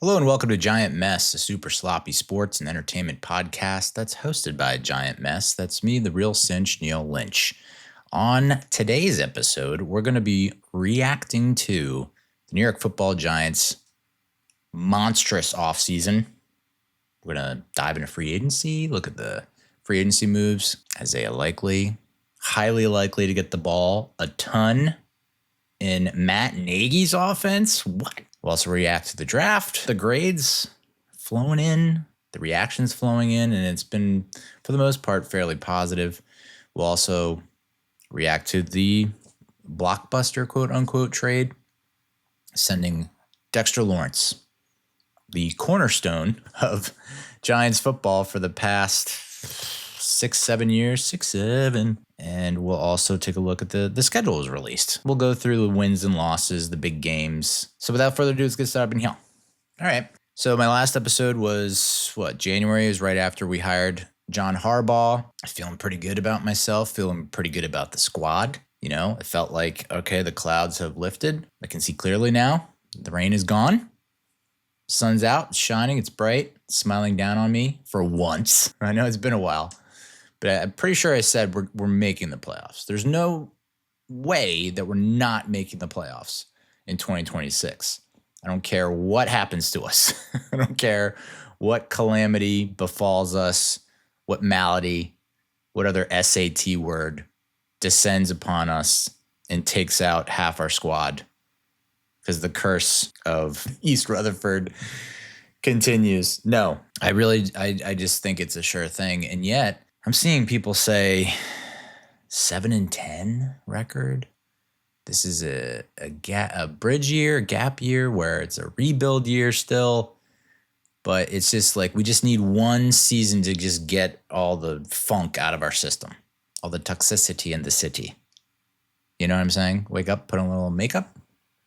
Hello and welcome to Giant Mess, a super sloppy sports and entertainment podcast that's hosted by a giant mess. That's me, the real cinch, Neal Lynch. On today's episode, we're going to be reacting to the New York Football Giants' monstrous offseason. We're going to dive into free agency, look at the free agency moves. Isaiah highly likely to get the ball a ton in Matt Nagy's offense. What? We'll also react to the draft, the grades flowing in, the reactions flowing in, and it's been, for the most part, fairly positive. We'll also react to the blockbuster, quote-unquote, trade, sending Dexter Lawrence, the cornerstone of Giants football for the past 6-7 years, and we'll also take a look at the schedule was released. We'll go through the wins and losses, the big games. So without further ado, let's get started in here. All right. So my last episode was, January? It was right after we hired John Harbaugh. Feeling pretty good about myself, feeling pretty good about the squad. You know, it felt like, okay, the clouds have lifted. I can see clearly now. The rain is gone. Sun's out, it's shining, it's bright, it's smiling down on me for once. I know it's been a while. But I'm pretty sure I said we're making the playoffs. There's no way that we're not making the playoffs in 2026. I don't care what happens to us. I don't care what calamity befalls us, what malady, what other SAT word descends upon us and takes out half our squad. Because the curse of East Rutherford continues. No, I just think it's a sure thing. And yet, I'm seeing people say 7-10 record. This is a bridge year, a gap year, where it's a rebuild year still. But it's just like we just need one season to just get all the funk out of our system, all the toxicity in the city. You know what I'm saying? Wake up, put on a little makeup,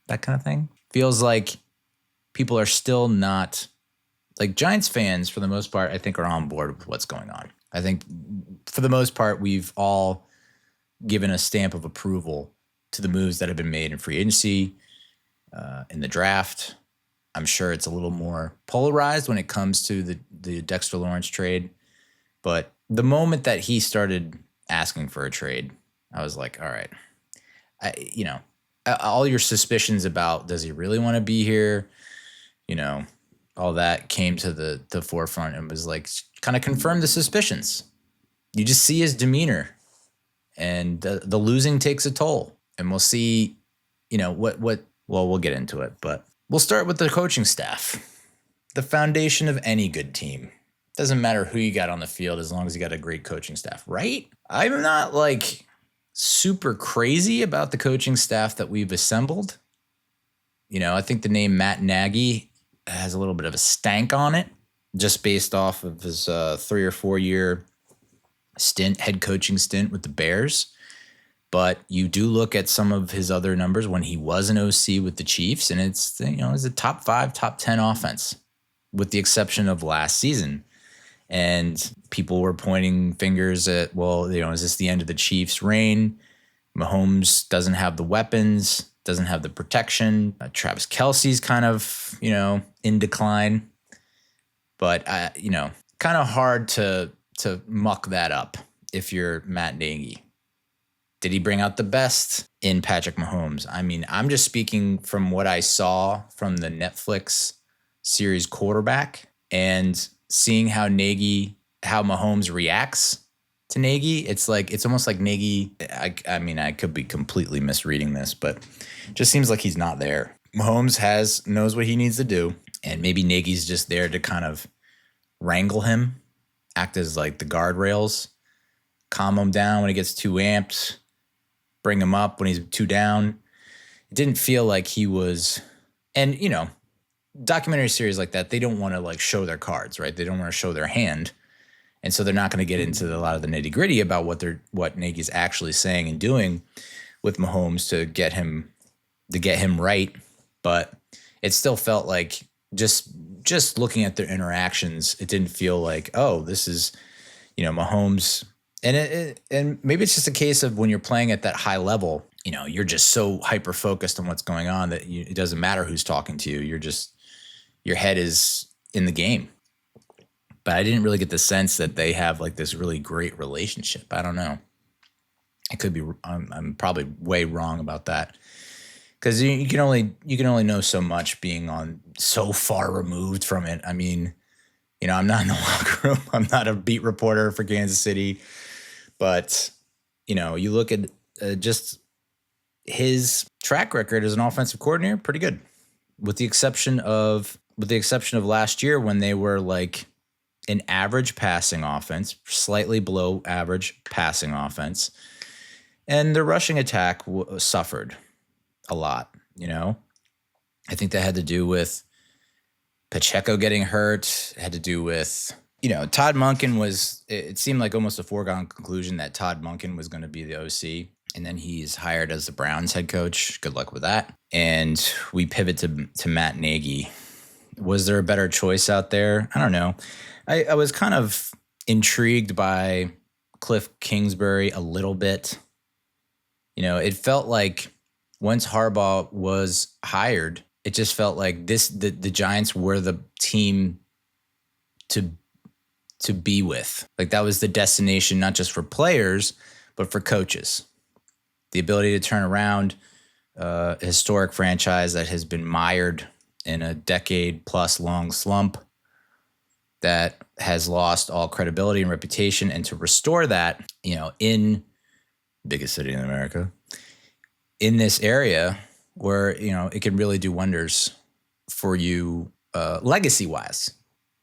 that kind of thing. Feels like people are still not, like Giants fans, for the most part, I think are on board with what's going on. I think for the most part, we've all given a stamp of approval to the moves that have been made in free agency, in the draft. I'm sure it's a little more polarized when it comes to the Dexter Lawrence trade. But the moment that he started asking for a trade, I was like, all right, all your suspicions about does he really want to be here, all that came to the forefront and was like kind of confirmed the suspicions. You just see his demeanor, and the losing takes a toll. And we'll see, we'll get into it, but we'll start with the coaching staff. The foundation of any good team. Doesn't matter who you got on the field as long as you got a great coaching staff, right? I'm not super crazy about the coaching staff that we've assembled. I think the name Matt Nagy has a little bit of a stank on it, just based off of his 3 or 4 year head coaching stint with the Bears. But you do look at some of his other numbers when he was an OC with the Chiefs, and it's a top 5, top 10 offense, with the exception of last season. And people were pointing fingers at, is this the end of the Chiefs' reign? Mahomes doesn't have the weapons, doesn't have the protection. Travis Kelce's kind of, in decline. But, kind of hard to muck that up if you're Matt Nagy. Did he bring out the best in Patrick Mahomes? I mean, I'm just speaking from what I saw from the Netflix series Quarterback and seeing how Mahomes reacts to Nagy. It's almost like Nagy, I could be completely misreading this, but it just seems like he's not there. Mahomes knows what he needs to do, and maybe Nagy's just there to kind of wrangle him, act as like the guardrails, calm him down when he gets too amped, bring him up when he's too down. It didn't feel like he was, and documentary series like that, they don't want to show their cards, right? They don't want to show their hand. And so they're not going to get into a lot of the nitty gritty about what Nagy's actually saying and doing with Mahomes to get him right. But it still felt like just looking at their interactions, it didn't feel like, oh, this is, Mahomes. And maybe it's just a case of when you're playing at that high level, you're just so hyper focused on what's going on that it doesn't matter who's talking to you. your head is in the game. But I didn't really get the sense that they have like this really great relationship. I don't know. It could be. I'm probably way wrong about that, because you can only know so much being on so far removed from it. I mean, I'm not in the locker room. I'm not a beat reporter for Kansas City, but you look at just his track record as an offensive coordinator, pretty good, with the exception of last year when they were like an average passing offense, slightly below average passing offense, and the rushing attack suffered a lot. I think that had to do with Pacheco getting hurt. It had to do with Todd Monken it seemed like almost a foregone conclusion that Todd Monken was going to be the OC. And then he's hired as the Browns head coach. Good luck with that. And we pivot to Matt Nagy. Was there a better choice out there? I don't know. I was kind of intrigued by Cliff Kingsbury a little bit. It felt like once Harbaugh was hired, it just felt like the Giants were the team to be with. Like that was the destination, not just for players, but for coaches. The ability to turn around a historic franchise that has been mired in a decade-plus long slump that has lost all credibility and reputation, and to restore that, in biggest city in America, in this area where, it can really do wonders for you legacy-wise.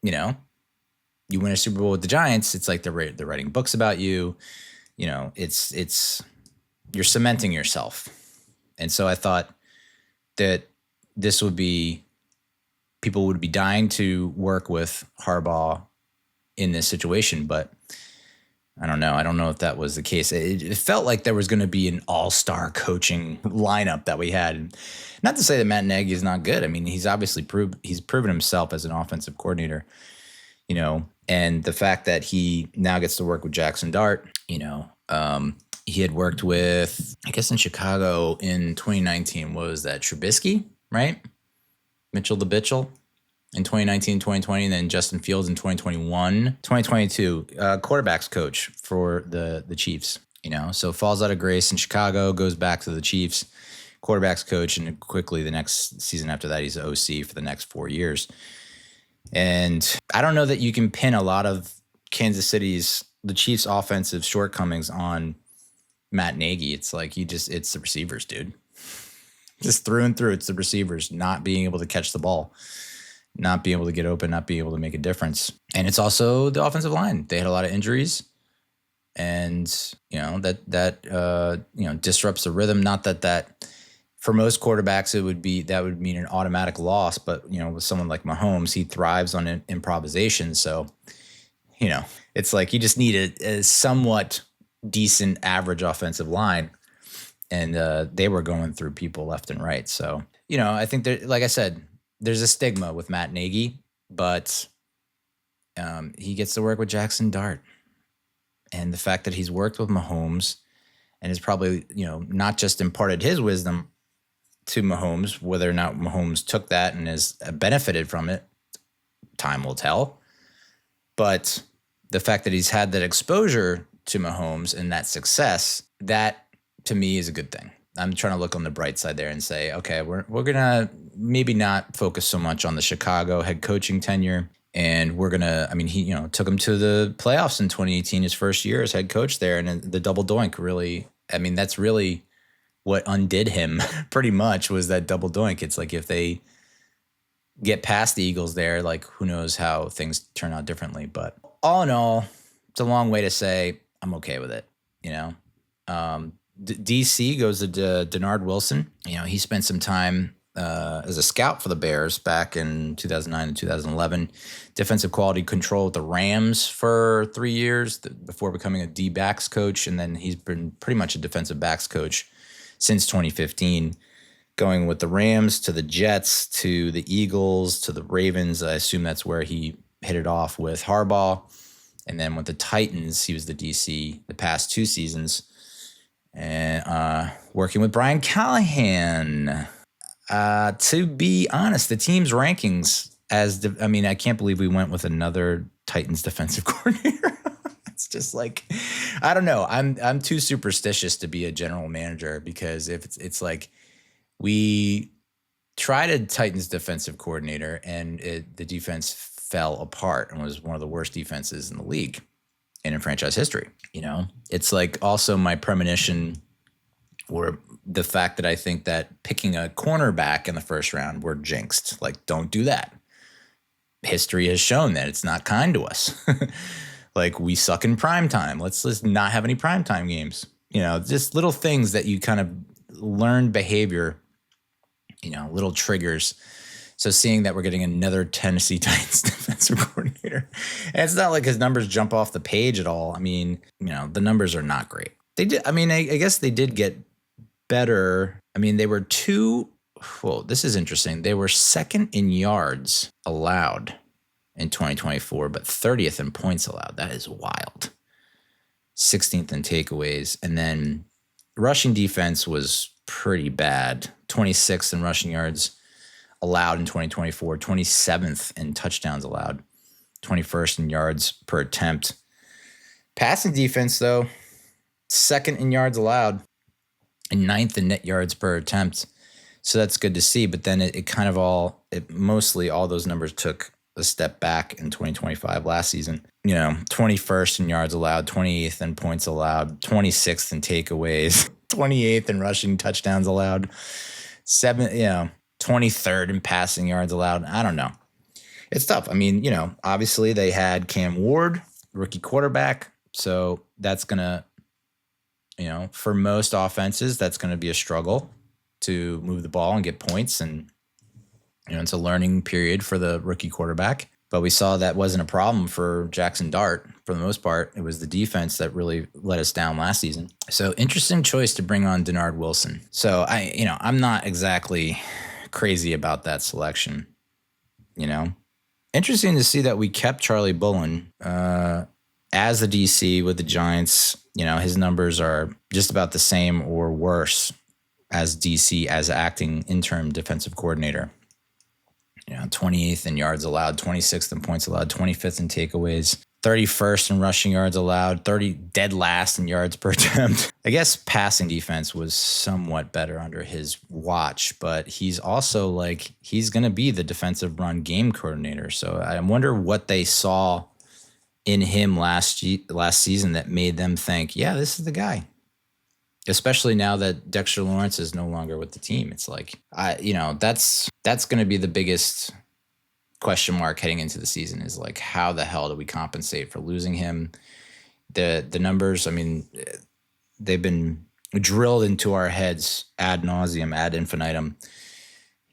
You win a Super Bowl with the Giants, it's like they're writing books about you. It's you're cementing yourself. And so I thought that people would be dying to work with Harbaugh in this situation, but I don't know. I don't know if that was the case. It felt like there was going to be an all-star coaching lineup that we had. Not to say that Matt Nagy is not good. I mean, he's obviously proven himself as an offensive coordinator, and the fact that he now gets to work with Jaxson Dart, he had worked with, I guess in Chicago in 2019, what was that, Trubisky, right? Mitchell the Bitchel in 2019, 2020, and then Justin Fields in 2021, 2022, quarterbacks coach for the Chiefs, so falls out of grace in Chicago, goes back to the Chiefs, quarterbacks coach, and quickly the next season after that, he's the OC for the next 4 years. And I don't know that you can pin a lot of the Chiefs' offensive shortcomings on Matt Nagy. It's like it's the receivers, dude. Just through and through, it's the receivers not being able to catch the ball, not being able to get open, not being able to make a difference. And it's also the offensive line. They had a lot of injuries, and that disrupts the rhythm. Not that for most quarterbacks that would mean an automatic loss, but with someone like Mahomes, he thrives on improvisation. So it's like you just need a somewhat decent average offensive line, and they were going through people left and right. So I think that, like I said, there's a stigma with Matt Nagy, but he gets to work with Jaxson Dart, and the fact that he's worked with Mahomes and has probably not just imparted his wisdom to Mahomes, whether or not Mahomes took that and has benefited from it, time will tell. But the fact that he's had that exposure to Mahomes and that success, that to me is a good thing. I'm trying to look on the bright side there and say, okay, we're gonna maybe not focus so much on the Chicago head coaching tenure, and we're gonna. I mean, he took him to the playoffs in 2018, his first year as head coach there, and the double doink really. I mean, that's really what undid him. Pretty much was that double doink. It's like if they get past the Eagles there, like who knows how things turn out differently. But all in all, it's a long way to say I'm okay with it. DC goes to Dennard Wilson. He spent some time as a scout for the Bears back in 2009 and 2011. Defensive quality control with the Rams for 3 years before becoming a D-backs coach, and then he's been pretty much a defensive backs coach since 2015, going with the Rams to the Jets to the Eagles to the Ravens. I assume that's where he hit it off with Harbaugh. And then with the Titans, he was the DC the past 2 seasons. And working with Brian Callahan. To be honest, the team's rankings I can't believe we went with another Titans defensive coordinator. It's just like, I don't know. I'm too superstitious to be a general manager, because if it's like we tried a Titans defensive coordinator and the defense fell apart and was one of the worst defenses in the league and in franchise history. It's like also my premonition, or the fact that I think that picking a cornerback in the first round, we're jinxed. Like, don't do that. History has shown that it's not kind to us. Like, we suck in prime time. Let's not have any prime time games. Just little things that you kind of learn behavior, little triggers. So seeing that we're getting another Tennessee Titans defensive coordinator, and it's not like his numbers jump off the page at all. I mean, the numbers are not great. They did. I mean, I guess they did get better. I mean, they were this is interesting. They were second in yards allowed in 2024, but 30th in points allowed. That is wild. 16th in takeaways. And then rushing defense was pretty bad. 26th in rushing yards allowed in 2024, 27th in touchdowns allowed, 21st in yards per attempt. Passing defense, though, second in yards allowed and 9th in net yards per attempt. So that's good to see. But then mostly all those numbers took a step back in 2025 last season. 21st in yards allowed, 28th in points allowed, 26th in takeaways, 28th in rushing touchdowns allowed, 23rd in passing yards allowed. I don't know. It's tough. I mean, obviously they had Cam Ward, rookie quarterback. So that's going to, for most offenses, that's going to be a struggle to move the ball and get points. And, it's a learning period for the rookie quarterback. But we saw that wasn't a problem for Jaxson Dart for the most part. It was the defense that really let us down last season. So interesting choice to bring on Dennard Wilson. So I'm not exactly crazy about that selection. Interesting to see that we kept Charlie Bullen as the DC with the Giants. His numbers are just about the same or worse as DC as acting interim defensive coordinator. 28th in yards allowed, 26th in points allowed, 25th in takeaways, 31st in rushing yards allowed, dead last in yards per attempt. I guess passing defense was somewhat better under his watch, but he's also he's going to be the defensive run game coordinator. So I wonder what they saw in him last season that made them think, yeah, this is the guy. Especially now that Dexter Lawrence is no longer with the team. It's like, that's going to be the biggest question mark heading into the season, is like, how the hell do we compensate for losing him? The numbers, I mean, they've been drilled into our heads ad nauseum, ad infinitum.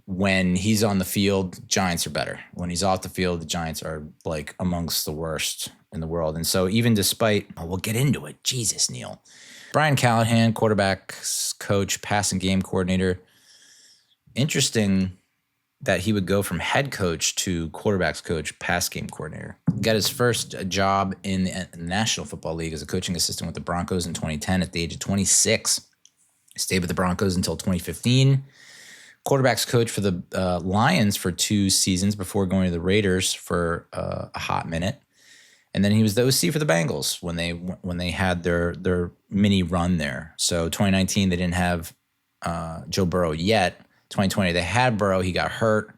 When he's on the field, Giants are better. When he's off the field, the Giants are amongst the worst in the world. And so even despite, we'll get into it. Jesus, Neal. Brian Callahan, quarterback's coach, passing game coordinator. Interesting that he would go from head coach to quarterback's coach, pass game coordinator. Got his first job in the National Football League as a coaching assistant with the Broncos in 2010 at the age of 26. Stayed with the Broncos until 2015. Quarterback's coach for the Lions for 2 seasons before going to the Raiders for a hot minute. And then he was the OC for the Bengals when they had their mini run there. So 2019, they didn't have Joe Burrow yet. 2020, they had Burrow. He got hurt. And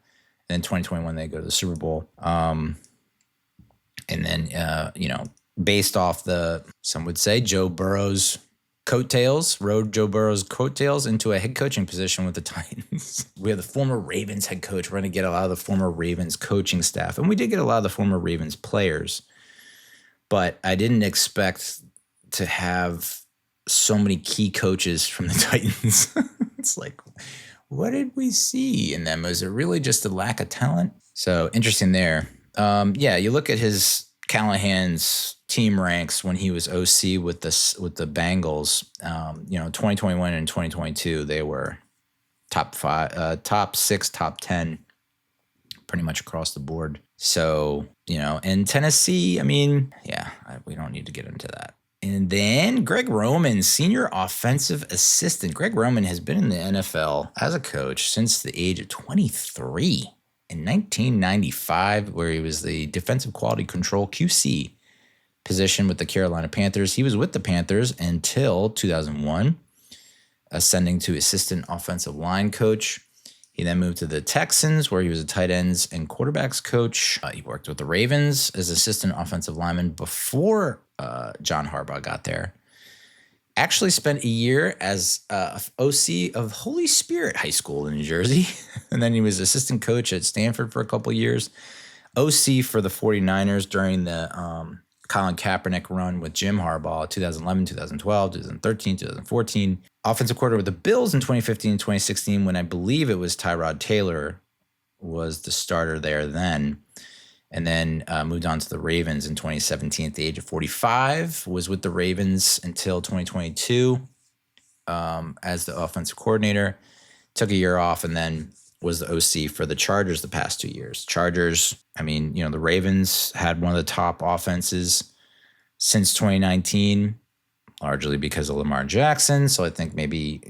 then 2021, they go to the Super Bowl. And then, based off some would say Joe Burrow's coattails, rode Joe Burrow's coattails into a head coaching position with the Titans. We have the former Ravens head coach. We're going to get a lot of the former Ravens coaching staff. And we did get a lot of the former Ravens players. But I didn't expect to have so many key coaches from the Titans. It's like, what did we see in them? Was it really just a lack of talent? So interesting there. You look at Callahan's team ranks when he was OC with the Bengals. 2021 and 2022, they were top 5, top 6, top 10, pretty much across the board. So, and Tennessee, we don't need to get into that. And then Greg Roman, senior offensive assistant. Greg Roman has been in the NFL as a coach since the age of 23. in 1995, where he was the defensive quality control QC position with the Carolina Panthers. He was with the Panthers until 2001, ascending to assistant offensive line coach. He then moved to the Texans, where he was a tight ends and quarterbacks coach. He worked with the Ravens as assistant offensive lineman before John Harbaugh got there. Actually spent a year as OC of Holy Spirit High School in New Jersey. And then he was assistant coach at Stanford for a couple of years. OC for the 49ers during the Colin Kaepernick run with Jim Harbaugh, 2011, 2012, 2013, 2014. Offensive coordinator with the Bills in 2015 and 2016, when I believe it was Tyrod Taylor was the starter there then. And then moved on to the Ravens in 2017 at the age of 45. Was with the Ravens until 2022 as the offensive coordinator. Took a year off and then was the OC for the Chargers the past 2 years. Chargers, I mean, the Ravens had one of the top offenses since 2019, largely because of Lamar Jackson. So I think maybe,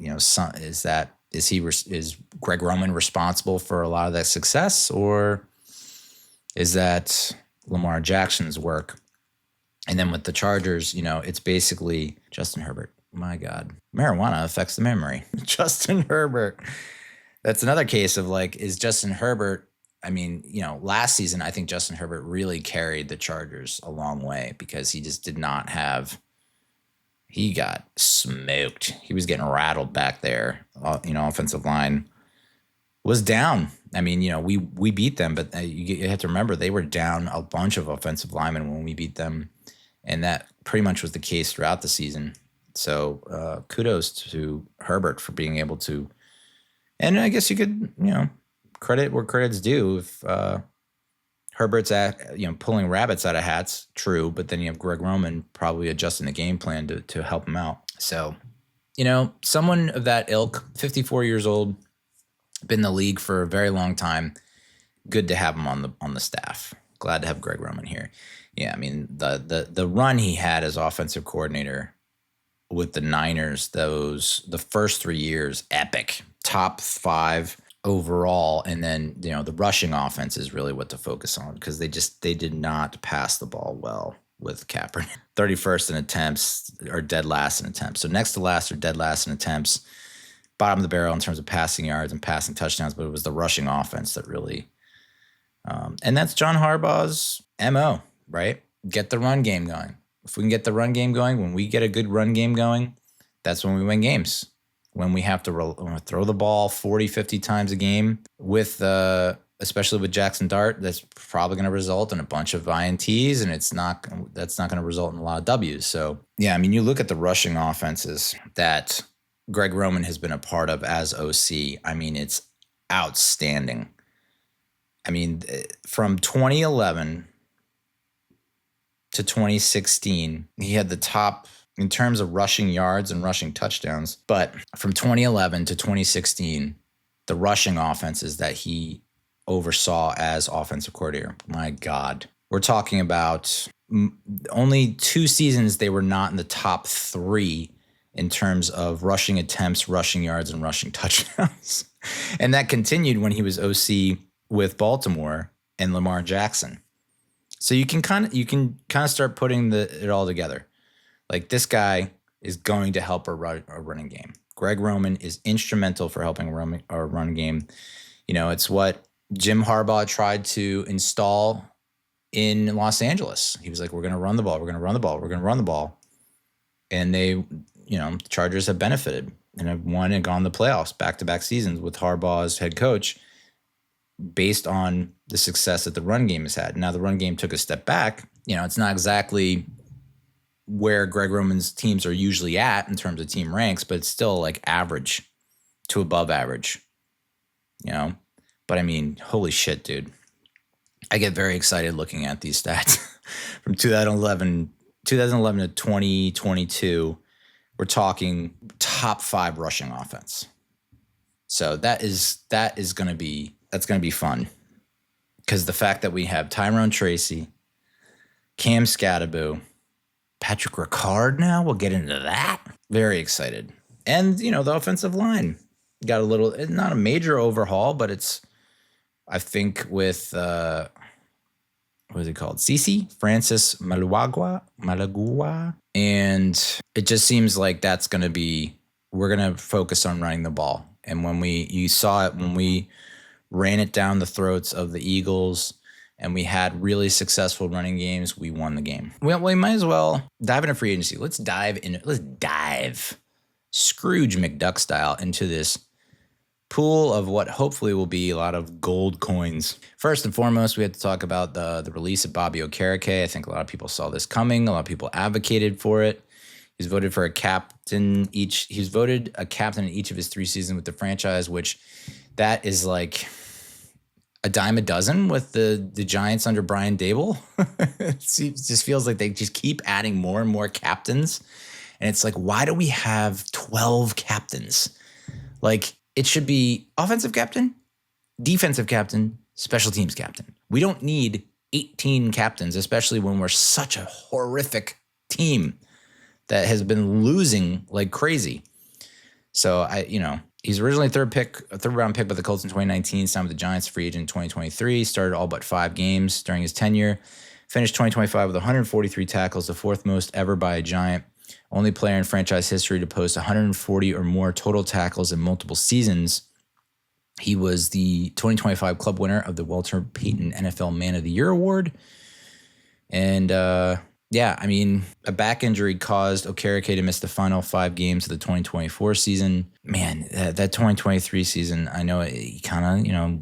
is Greg Roman responsible for a lot of that success, or is that Lamar Jackson's work? And then with the Chargers, it's basically Justin Herbert. My God, marijuana affects the memory. Justin Herbert. That's another case of is Justin Herbert. I mean, last season, I think Justin Herbert really carried the Chargers a long way because he just did not have, he got smoked. He was getting rattled back there. Offensive line was down. I mean, we beat them, but you have to remember they were down a bunch of offensive linemen when we beat them. And that pretty much was the case throughout the season. So kudos to Herbert for being able to, and I guess you could, credit where credit's due. If Herbert's pulling rabbits out of hats, true, but then you have Greg Roman probably adjusting the game plan to help him out. So, someone of that ilk, 54 years old, been in the league for a very long time. Good to have him on the staff. Glad to have Greg Roman here. Yeah, I mean the run he had as offensive coordinator with the Niners, the first 3 years, epic. Top 5 overall, and then the rushing offense is really what to focus on because they did not pass the ball well with Kaepernick. 31st in attempts, or dead last in attempts. So next to last or dead last in attempts. Bottom of the barrel in terms of passing yards and passing touchdowns, but it was the rushing offense that really, and that's John Harbaugh's MO, right? Get the run game going. If we can get the run game going, when we get a good run game going, that's when we win games. When we have to throw the ball 40, 50 times a game with, especially with Jaxson Dart, that's probably going to result in a bunch of INTs, and that's not going to result in a lot of W's. So yeah, I mean, you look at the rushing offenses that Greg Roman has been a part of as OC. I mean, it's outstanding. I mean, from 2011 to 2016, he had the top in terms of rushing yards and rushing touchdowns. But from 2011 to 2016, the rushing offenses that he oversaw as offensive coordinator, my God, we're talking about only 2 seasons they were not in the top 3 in terms of rushing attempts, rushing yards, and rushing touchdowns. And that continued when he was OC with Baltimore and Lamar Jackson. So you can kind of start putting it all together. Like, this guy is going to help a running game. Greg Roman is instrumental for helping a run game. It's what Jim Harbaugh tried to install in Los Angeles. He was like, we're going to run the ball. We're going to run the ball. We're going to run the ball. And they, the Chargers have benefited and have won and gone to the playoffs back-to-back seasons with Harbaugh as head coach based on the success that the run game has had. Now, the run game took a step back. It's not exactly where Greg Roman's teams are usually at in terms of team ranks, but it's still like average to above average, But I mean, holy shit, dude. I get very excited looking at these stats from 2011 to 2022. We're talking top 5 rushing offense. So that's going to be fun. Because the fact that we have Tyrone Tracy, Cam Scatterbo, Patrick Ricard now, we'll get into that. Very excited. And, the offensive line got a little, not a major overhaul, but it's I think with what is it called? CC Francis Malagua. And it just seems like that's going to be, we're going to focus on running the ball. And you saw it when we ran it down the throats of the Eagles and we had really successful running games, we won the game. Well, we might as well dive into free agency. Let's dive Scrooge McDuck style into this pool of what hopefully will be a lot of gold coins. First and foremost, we had to talk about the release of Bobby Okereke. I think a lot of people saw this coming. A lot of people advocated for it. He's voted for a captain each. He's voted a captain in each of his 3 seasons with the franchise, which that is like a dime a dozen with the Giants under Brian Dable. It just feels like they just keep adding more and more captains. And it's like, why do we have 12 captains? Like, it should be offensive captain, defensive captain, special teams captain. We don't need 18 captains, especially when we're such a horrific team that has been losing like crazy. So he's originally a third round pick by the Colts in 2019, signed with the Giants, free agent in 2023, started all but 5 games during his tenure, finished 2025 with 143 tackles, the 4th most ever by a Giant. Only player in franchise history to post 140 or more total tackles in multiple seasons. He was the 2025 club winner of the Walter Payton NFL Man of the Year award. And a back injury caused Okereke to miss the final 5 games of the 2024 season. Man, that 2023 season, I know he kind of,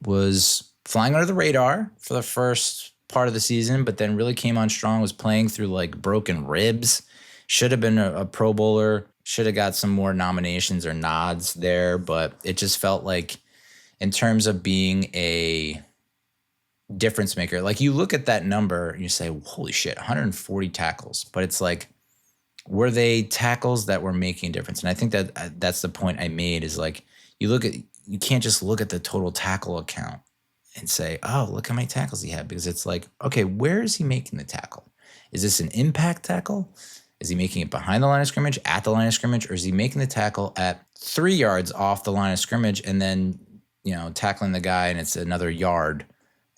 was flying under the radar for the first part of the season, but then really came on strong, was playing through like broken ribs. Should have been a Pro Bowler, should have got some more nominations or nods there, but it just felt like in terms of being a difference maker, like you look at that number and you say, holy shit, 140 tackles. But it's like, were they tackles that were making a difference? And I think that that's the point I made is like, you can't just look at the total tackle account and say, oh, look how many tackles he had. Because it's like, okay, where is he making the tackle? Is this an impact tackle? Is he making it behind the line of scrimmage, at the line of scrimmage, or is he making the tackle at 3 yards off the line of scrimmage and then, tackling the guy and it's another yard?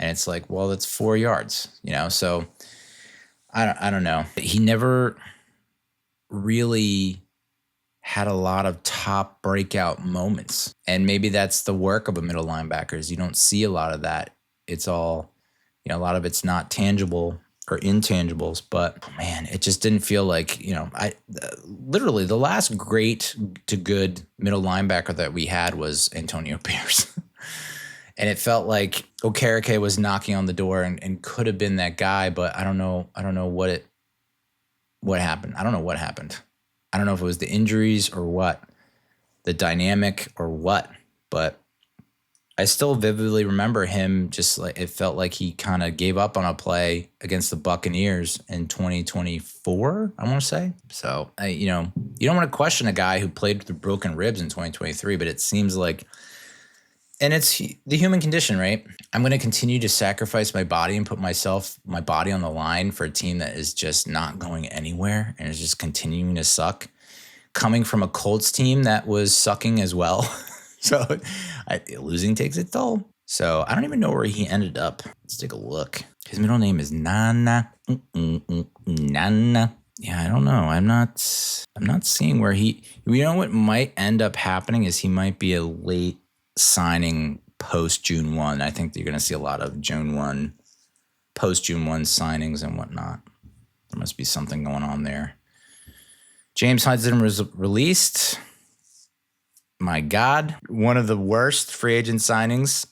And it's like, well, that's 4 yards, So I don't know. He never really had a lot of top breakout moments. And maybe that's the work of a middle linebacker is you don't see a lot of that. It's all, a lot of it's not tangible or intangibles, but man, it just didn't feel like, literally the last great to good middle linebacker that we had was Antonio Pierce. And it felt like Okereke was knocking on the door and could have been that guy, but I don't know what happened. I don't know what happened. I don't know if it was the injuries or what, the dynamic or what, but I still vividly remember him just like it felt like he kind of gave up on a play against the Buccaneers in 2024, I want to say. So, you don't want to question a guy who played with broken ribs in 2023, but it seems like, and it's the human condition, right? I'm going to continue to sacrifice my body and put my body on the line for a team that is just not going anywhere and is just continuing to suck. Coming from a Colts team that was sucking as well. So losing takes its toll. So I don't even know where he ended up. Let's take a look. His middle name is Nana. Nana. Yeah, I don't know. I'm not seeing where what might end up happening is he might be a late signing post June 1. I think you're going to see a lot of post June 1 signings and whatnot. There must be something going on there. James Hudson was released. My God, one of the worst free agent signings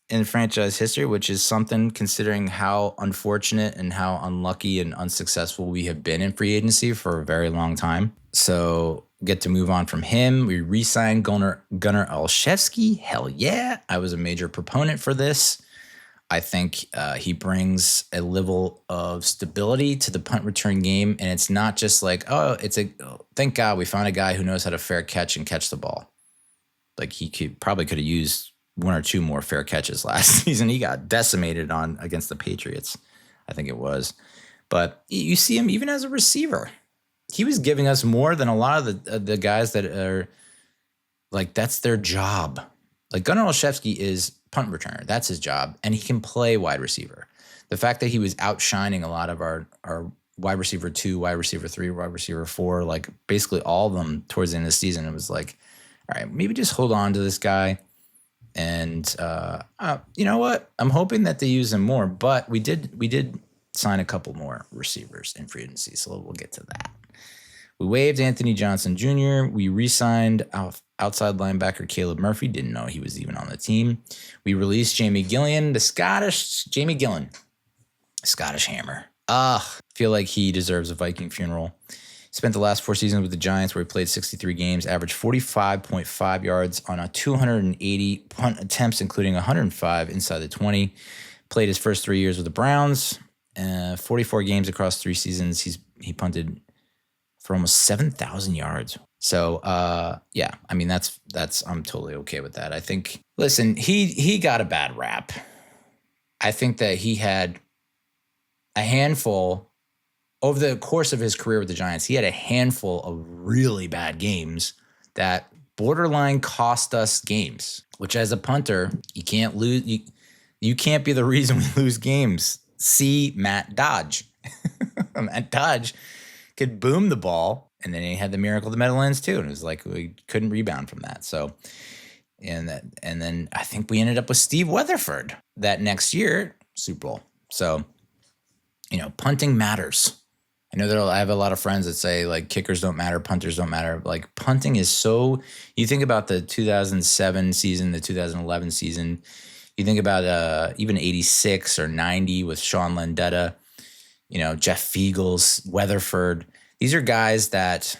in franchise history, which is something considering how unfortunate and how unlucky and unsuccessful we have been in free agency for a very long time. So get to move on from him. We re-signed Gunnar Olszewski. Hell yeah. I was a major proponent for this. I think he brings a level of stability to the punt return game. And it's not just like, thank God we found a guy who knows how to fair catch and catch the ball. Like he probably could have used 1 or 2 more fair catches last season. He got decimated against the Patriots, I think it was. But you see him even as a receiver. He was giving us more than a lot of the guys that are like, that's their job. Like Gunnar Olszewski is punt returner. That's his job. And he can play wide receiver. The fact that he was outshining a lot of our wide receiver 2, wide receiver 3, wide receiver 4, like basically all of them towards the end of the season, it was like, all right, maybe just hold on to this guy. And you know what? I'm hoping that they use him more, but we did sign a couple more receivers in free agency, so we'll get to that. We waived Anthony Johnson Jr. We re-signed outside linebacker Caleb Murphy. Didn't know he was even on the team. We released Jamie Gillian, Jamie Gillen, Scottish Hammer. Feel like he deserves a Viking funeral. Spent the last 4 seasons with the Giants, where he played 63 games, averaged 45.5 yards on a 280 punt attempts, including 105 inside the 20. Played his first 3 years with the Browns, 44 games across 3 seasons. He punted for almost 7,000 yards. So, yeah, I mean, that's I'm totally okay with that. I think, listen, he got a bad rap. I think that he had a handful over the course of his career with the Giants. He had a handful of really bad games that borderline cost us games, which as a punter, you can't lose. You can't be the reason we lose games. See Matt Dodge. Matt Dodge could boom the ball, and then he had the miracle of the Meadowlands too, and it was like we couldn't rebound from that. So, and then I think we ended up with Steve Weatherford that next year, Super Bowl. So, you know, punting matters. I know that I have a lot of friends that say like kickers don't matter, punters don't matter. Like punting is so. You think about the 2007 season, the 2011 season. You think about even 86 or 90 with Sean Landetta. You know, Jeff Fiegels, Weatherford. These are guys that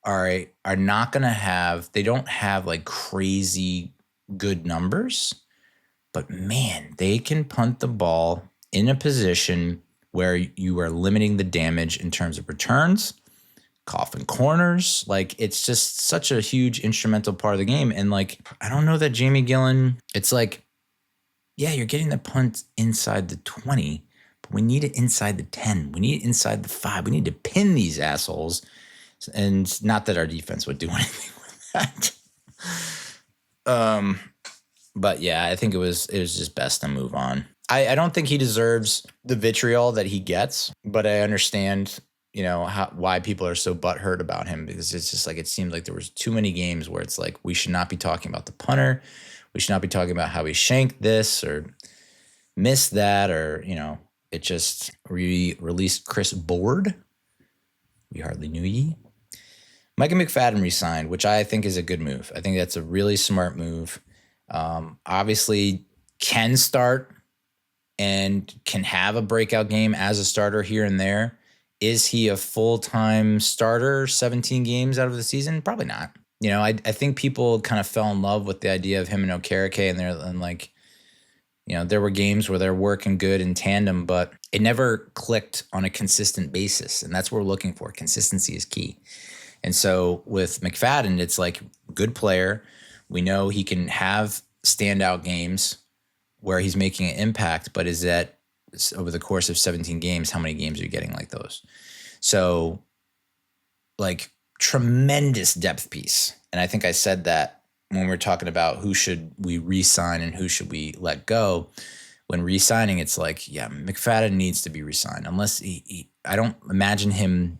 are not going to have. They don't have like crazy good numbers, but man, they can punt the ball in a position where you are limiting the damage in terms of returns, coffin corners. Like, it's just such a huge instrumental part of the game. And like, I don't know that Jamie Gillen, it's like, yeah, you're getting the punt inside the 20, but we need it inside the 10. We need it inside the 5. We need to pin these assholes. And not that our defense would do anything with that. But yeah, I think it was just best to move on. I don't think he deserves the vitriol that he gets, but I understand, you know, why people are so butthurt about him, because it's just like, it seemed like there was too many games where it's like, we should not be talking about the punter. We should not be talking about how he shanked this or missed that, or, you know, it just released Chris Board. We hardly knew ye. Micah McFadden resigned, which I think is a good move. I think that's a really smart move. Obviously can start and can have a breakout game as a starter here and there. Is he a full-time starter 17 games out of the season? Probably not. You know, I think people kind of fell in love with the idea of him and Okereke, and like, you know, there were games where they're working good in tandem, but it never clicked on a consistent basis. And that's what we're looking for. Consistency is key. And so with McFadden, it's like, good player. We know he can have standout games where he's making an impact, but is that over the course of 17 games, how many games are you getting like those? So, like, tremendous depth piece. And I think I said that when we're talking about who should we re-sign and who should we let go. When re-signing, it's like, yeah, McFadden needs to be re-signed. Unless I don't imagine him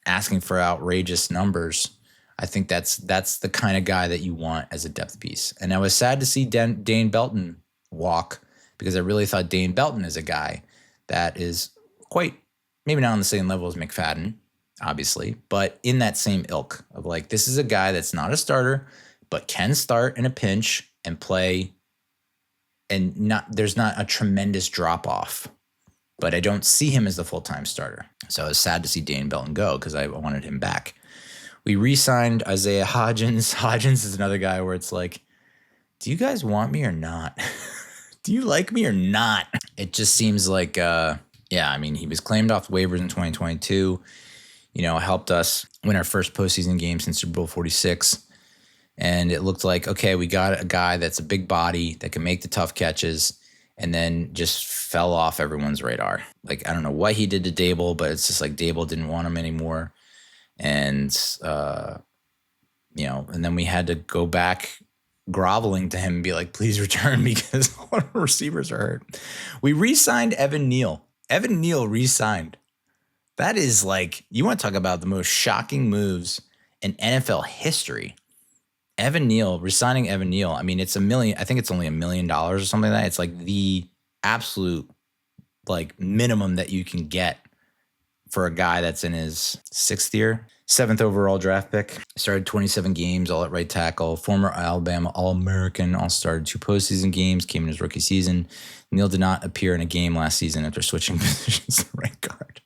asking for outrageous numbers. I think that's the kind of guy that you want as a depth piece. And I was sad to see Dane Belton walk, because I really thought Dane Belton is a guy that is quite, maybe not on the same level as McFadden, obviously, but in that same ilk of like, this is a guy that's not a starter, but can start in a pinch and play, and there's not a tremendous drop off, but I don't see him as the full-time starter. So I was sad to see Dane Belton go, because I wanted him back. We re-signed Isaiah Hodgins. Hodgins is another guy where it's like, do you guys want me or not? Do you like me or not? It just seems like, yeah, I mean, he was claimed off waivers in 2022, you know, helped us win our first postseason game since Super Bowl 46. And it looked like, okay, we got a guy that's a big body that can make the tough catches, and then just fell off everyone's radar. Like, I don't know what he did to Dable, but it's just like Dable didn't want him anymore. And, you know, and then we had to go back groveling to him and be like, please return because all our receivers are hurt. We re-signed Evan Neal. Evan Neal re-signed. That is like, you want to talk about the most shocking moves in NFL history. Evan Neal, resigning Evan Neal. I mean, it's $1 million. I think it's only $1 million or something like that. It's like the absolute like minimum that you can get for a guy that's in his 6th year. 7th overall draft pick. Started 27 games, all at right tackle. Former Alabama All-American, all started 2 postseason games, came in his rookie season. Neal did not appear in a game last season after switching positions to right guard.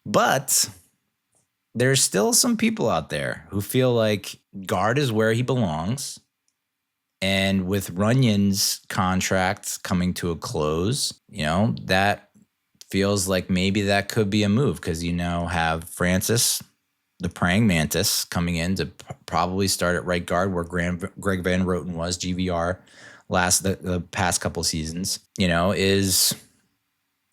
But there's still some people out there who feel like guard is where he belongs. And with Runyon's contract coming to a close, that feels like maybe that could be a move because you now have Francis, the praying mantis, coming in to probably start at right guard where Greg Van Roten was, GVR, the past couple seasons. Is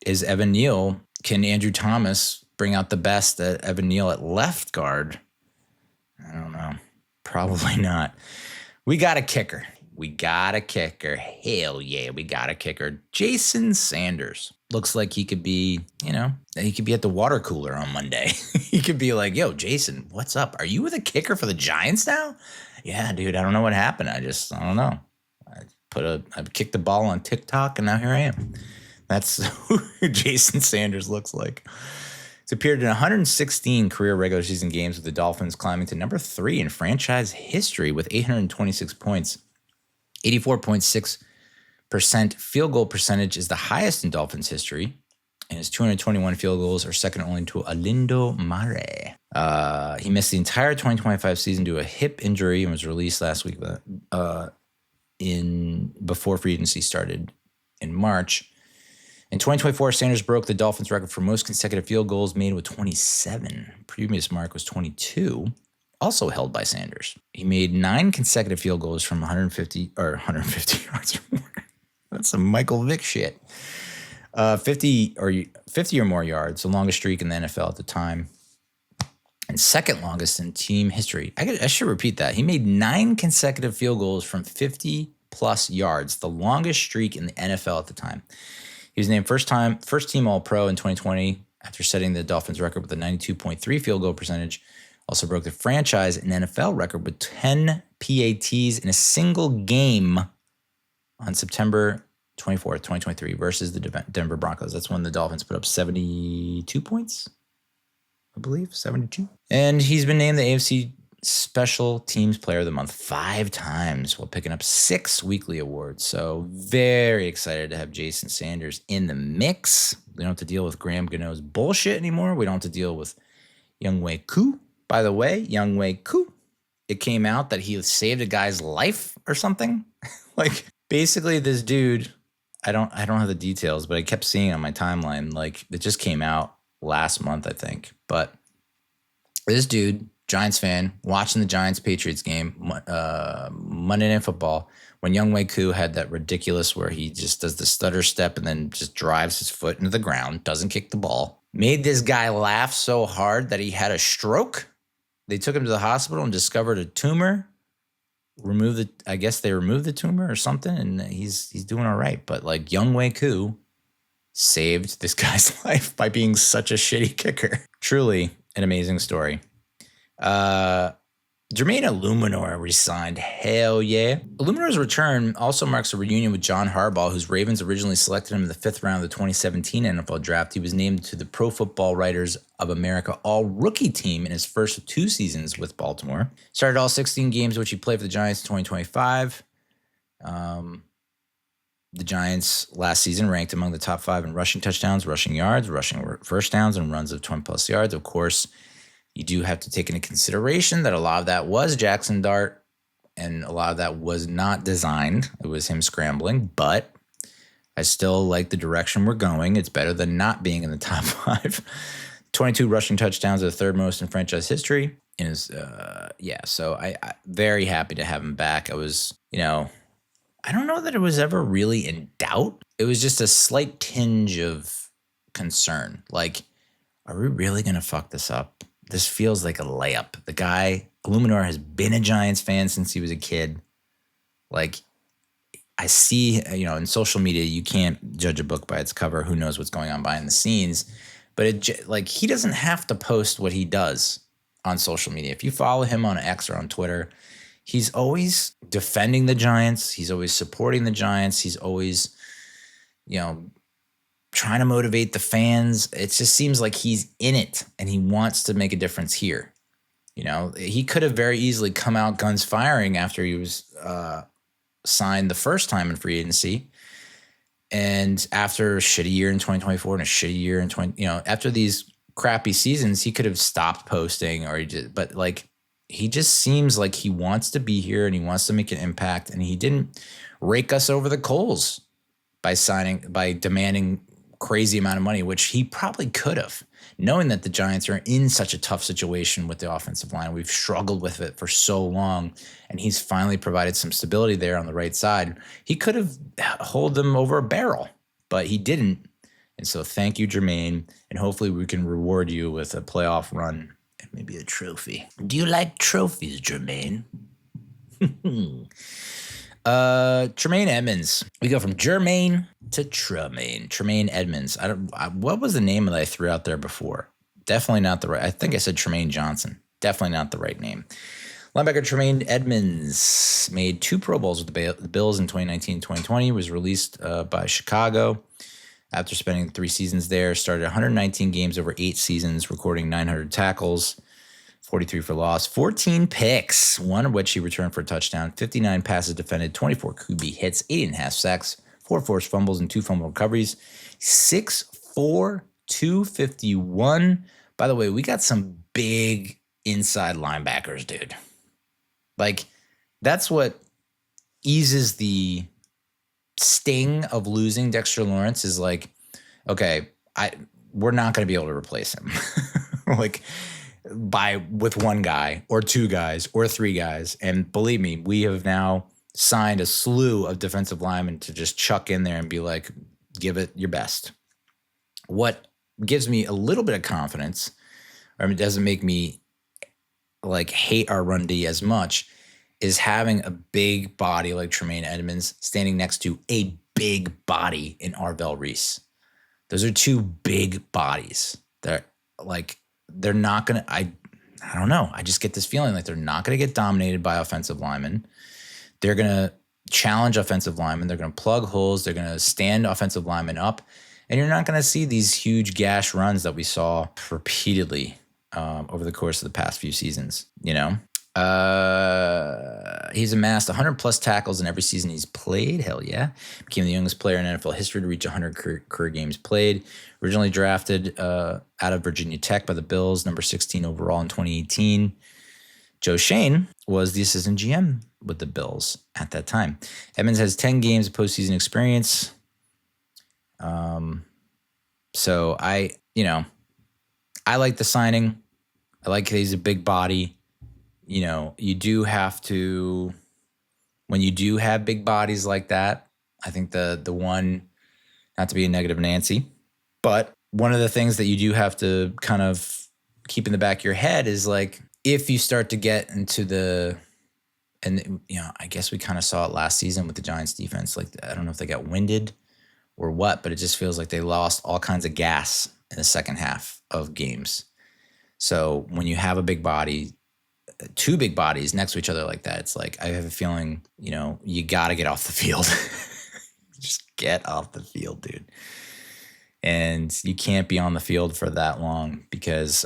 Evan Neal, can Andrew Thomas bring out the best at Evan Neal at left guard? I don't know. Probably not. We got a kicker. Hell yeah, we got a kicker. Jason Sanders. Looks like he could be, he could be at the water cooler on Monday. He could be like, yo, Jason, what's up? Are you the kicker for the Giants now? Yeah, dude, I don't know what happened. I don't know. I kicked the ball on TikTok and now here I am. That's who Jason Sanders looks like. He's appeared in 116 career regular season games with the Dolphins, climbing to number 3 in franchise history with 826 points. 84.6% field goal percentage is the highest in Dolphins history, and his 221 field goals are second only to Alindo Mare. He missed the entire 2025 season due to a hip injury and was released last week before free agency started in March. In 2024, Sanders broke the Dolphins' record for most consecutive field goals made with 27. Previous mark was 22, also held by Sanders. He made 9 consecutive field goals from 150 yards or more. That's some Michael Vick shit. 50 or more yards, the longest streak in the NFL at the time, and second longest in team history. I should repeat that. He made 9 consecutive field goals from 50 plus yards, the longest streak in the NFL at the time. He was named first team All-Pro in 2020 after setting the Dolphins record with a 92.3 field goal percentage. Also broke the franchise and NFL record with 10 PATs in a single game on September 24th, 2023 versus the Denver Broncos. That's when the Dolphins put up 72 points, I believe, 72. And he's been named the AFC Special Teams Player of the Month 5 times while picking up 6 weekly awards. So very excited to have Jason Sanders in the mix. We don't have to deal with Graham Gano's bullshit anymore. We don't have to deal with Younghoe Koo. By the way, Younghoe Koo, it came out that he saved a guy's life or something. Like basically this dude, I don't have the details, but I kept seeing it on my timeline. Like it just came out last month, I think. But this dude, Giants fan, watching the Giants-Patriots game, Monday Night Football, when Younghoe Koo had that ridiculous where he just does the stutter step and then just drives his foot into the ground, doesn't kick the ball, made this guy laugh so hard that he had a stroke. They took him to the hospital and discovered a tumor. I guess they removed the tumor or something, and he's doing all right. But like Younghoe Koo saved this guy's life by being such a shitty kicker. Truly an amazing story. Jermaine Illuminor resigned. Hell yeah. Illuminor's return also marks a reunion with John Harbaugh, whose Ravens originally selected him in the 5th round of the 2017 NFL draft. He was named to the Pro Football Writers of America All-Rookie team in his first 2 seasons with Baltimore. Started all 16 games, which he played for the Giants in 2025. The Giants last season ranked among the top 5 in rushing touchdowns, rushing yards, rushing first downs, and runs of 20-plus yards. Of course, you do have to take into consideration that a lot of that was Jaxson Dart and a lot of that was not designed. It was him scrambling, but I still like the direction we're going. It's better than not being in the top 5. 22 rushing touchdowns are the 3rd most in franchise history. And so I very happy to have him back. I was, I don't know that it was ever really in doubt. It was just a slight tinge of concern. Like, are we really going to fuck this up? This feels like a layup. The guy, Illuminor, has been a Giants fan since he was a kid. Like, I see, in social media, you can't judge a book by its cover. Who knows what's going on behind the scenes? But he doesn't have to post what he does on social media. If you follow him on X or on Twitter, he's always defending the Giants. He's always supporting the Giants. He's always, trying to motivate the fans. It just seems like he's in it and he wants to make a difference here. He could have very easily come out guns firing after he was signed the first time in free agency. And after a shitty year in 2024 and a shitty year in after these crappy seasons, he could have stopped posting he just seems like he wants to be here and he wants to make an impact. And he didn't rake us over the coals by demanding crazy amount of money, which he probably could have, knowing that the Giants are in such a tough situation with the offensive line. We've struggled with it for so long, and he's finally provided some stability there on the right side. He could have held them over a barrel, but he didn't. And so thank you, Jermaine, and hopefully we can reward you with a playoff run and maybe a trophy. Do you like trophies, Jermaine? Tremaine Edmonds. We go from Jermaine to Tremaine. Tremaine Edmonds. What was the name that I threw out there before? Definitely not the right. I think I said Tremaine Johnson. Definitely not the right name. Linebacker Tremaine Edmonds made 2 Pro Bowls with the Bills in 2019-2020. Was released by Chicago after spending 3 seasons there. Started 119 games over 8 seasons, recording 900 tackles. 43 for loss, 14 picks, one of which he returned for a touchdown, 59 passes defended, 24 QB hits, 8.5 sacks, 4 forced fumbles, and 2 fumble recoveries. 6'4", 251. By the way, we got some big inside linebackers, dude. That's what eases the sting of losing Dexter Lawrence is okay, we're not going to be able to replace him. With one guy or 2 guys or 3 guys. And believe me, we have now signed a slew of defensive linemen to just chuck in there and be like, give it your best. What gives me a little bit of confidence, it doesn't make me hate our run D as much, is having a big body like Tremaine Edmonds standing next to a big body in Arvell Reese. Those are 2 big bodies that they're not going to, I don't know. I just get this feeling like they're not going to get dominated by offensive linemen. They're going to challenge offensive linemen. They're going to plug holes. They're going to stand offensive linemen up. And you're not going to see these huge gash runs that we saw repeatedly over the course of the past few seasons, He's amassed 100-plus tackles in every season he's played. Hell yeah. Became the youngest player in NFL history to reach 100 career games played. Originally drafted out of Virginia Tech by the Bills, number 16 overall in 2018. Joe Shane was the assistant GM with the Bills at that time. Edmonds has 10 games of postseason experience. So I like the signing. I like that he's a big body. You do have to, when you do have big bodies like that, I think the one, not to be a negative Nancy, but one of the things that you do have to kind of keep in the back of your head is if you start to get into I guess we kind of saw it last season with the Giants defense. I don't know if they got winded or what, but it just feels like they lost all kinds of gas in the second half of games. So when you have a big body, 2 big bodies next to each other like that, it's I have a feeling, you got to get off the field. Just get off the field, dude. And you can't be on the field for that long because,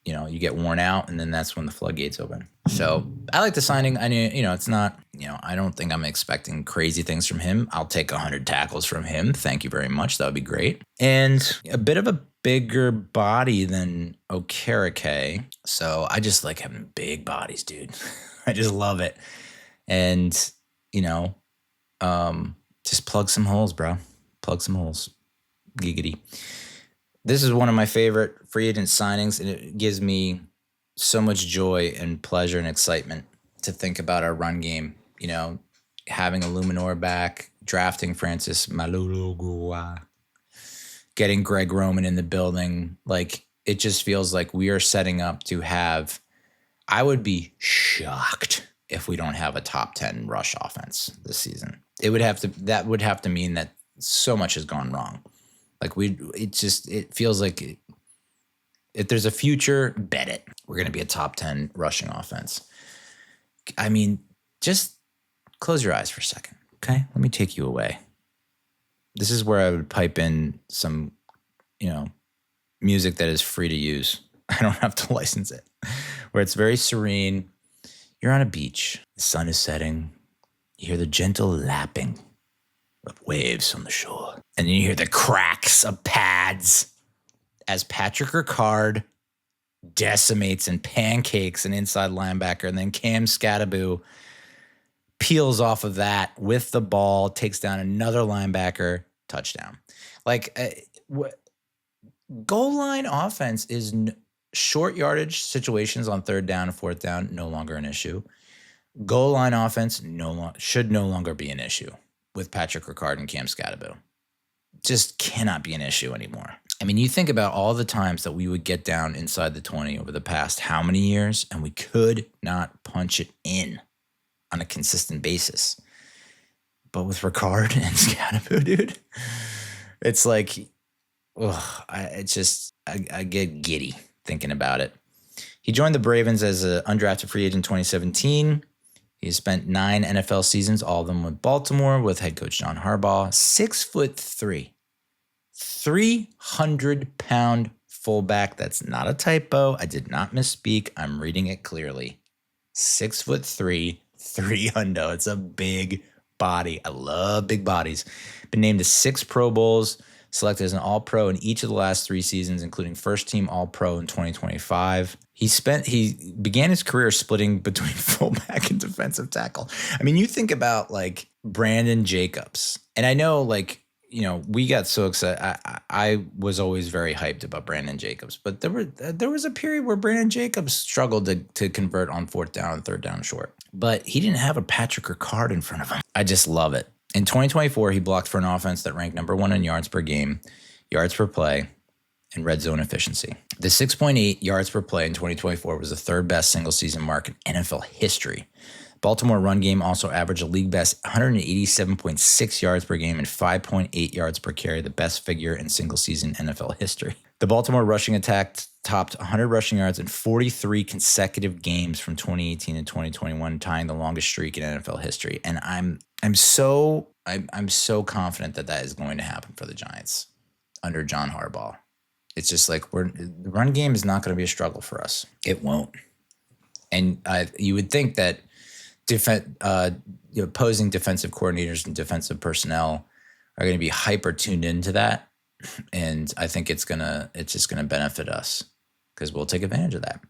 you get worn out and then that's when the floodgates open. So I like the signing. I knew, it's not, I don't think I'm expecting crazy things from him. I'll take 100 tackles from him. Thank you very much. That would be great. And a bit of a bigger body than Okereke. So I just like having big bodies, dude. I just love it. And, just plug some holes, bro. Plug some holes. Giggity. This is one of my favorite free agent signings, and it gives me so much joy and pleasure and excitement to think about our run game. Having a Luminor back, drafting Francis Malulogua, getting Greg Roman in the building. It just feels like we are setting up to have, I would be shocked if we don't have a top 10 rush offense this season. That would have to mean that so much has gone wrong. Like it feels like if there's a future, bet it. We're going to be a top 10 rushing offense. I mean, just close your eyes for a second. Okay. Let me take you away. This is where I would pipe in some, music that is free to use. I don't have to license it. Where it's very serene. You're on a beach. The sun is setting. You hear the gentle lapping of waves on the shore. And then you hear the cracks of pads as Patrick Ricard decimates and pancakes an inside linebacker. And then Cam Skattebo peels off of that with the ball, takes down another linebacker, touchdown. Goal line offense is short yardage situations on third down and fourth down, no longer an issue. Goal line offense should no longer be an issue with Patrick Ricard and Cam Skattebo. Just cannot be an issue anymore. I mean, you think about all the times that we would get down inside the 20 over the past how many years, and we could not punch it in on a consistent basis. But with Ricard and Skattebo, dude, it's like, I get giddy thinking about it. He joined the Ravens as an undrafted free agent in 2017. He spent 9 NFL seasons, all of them with Baltimore, with head coach John Harbaugh. 6'3", 300-pound fullback. That's not a typo. I did not misspeak. I'm reading it clearly. 6'3", 300. It's a big body. I love big bodies. Been named to 6 Pro Bowls, selected as an All-Pro in each of the last 3 seasons, including first-team All-Pro in 2025. He began his career splitting between fullback and defensive tackle. I mean, you think about like Brandon Jacobs, and I know we got so excited. I was always very hyped about Brandon Jacobs, but there was a period where Brandon Jacobs struggled to convert on fourth down and third down short, but he didn't have a Patrick Ricard in front of him. I just love it. In 2024, he blocked for an offense that ranked number 1 in yards per game, yards per play, and red zone efficiency. The 6.8 yards per play in 2024 was the third best single season mark in NFL history. Baltimore run game also averaged a league best 187.6 yards per game and 5.8 yards per carry, the best figure in single season NFL history. The Baltimore rushing attack topped 100 rushing yards in 43 consecutive games from 2018 to 2021, tying the longest streak in NFL history. And I'm so confident that is going to happen for the Giants under John Harbaugh. It's just like the run game is not going to be a struggle for us. It won't. And you would think that opposing defensive coordinators and defensive personnel are going to be hyper tuned into that, and I think it's just gonna benefit us because we'll take advantage of that.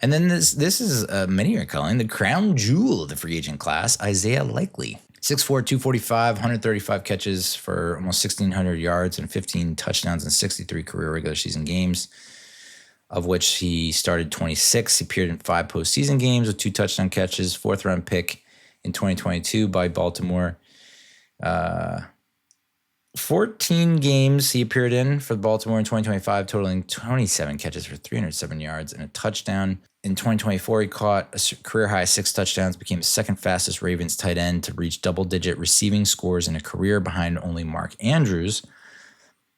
And then this is many are calling the crown jewel of the free agent class, Isaiah Likely. 6'4", 245, 135 catches for almost 1,600 yards and 15 touchdowns in 63 career regular season games, of which he started 26. He appeared in 5 postseason games with 2 touchdown catches, 4th-round pick in 2022 by Baltimore. 14 games he appeared in for Baltimore in 2025, totaling 27 catches for 307 yards and a touchdown. In 2024, he caught a career-high 6 touchdowns, became the second fastest Ravens tight end to reach double-digit receiving scores in a career behind only Mark Andrews.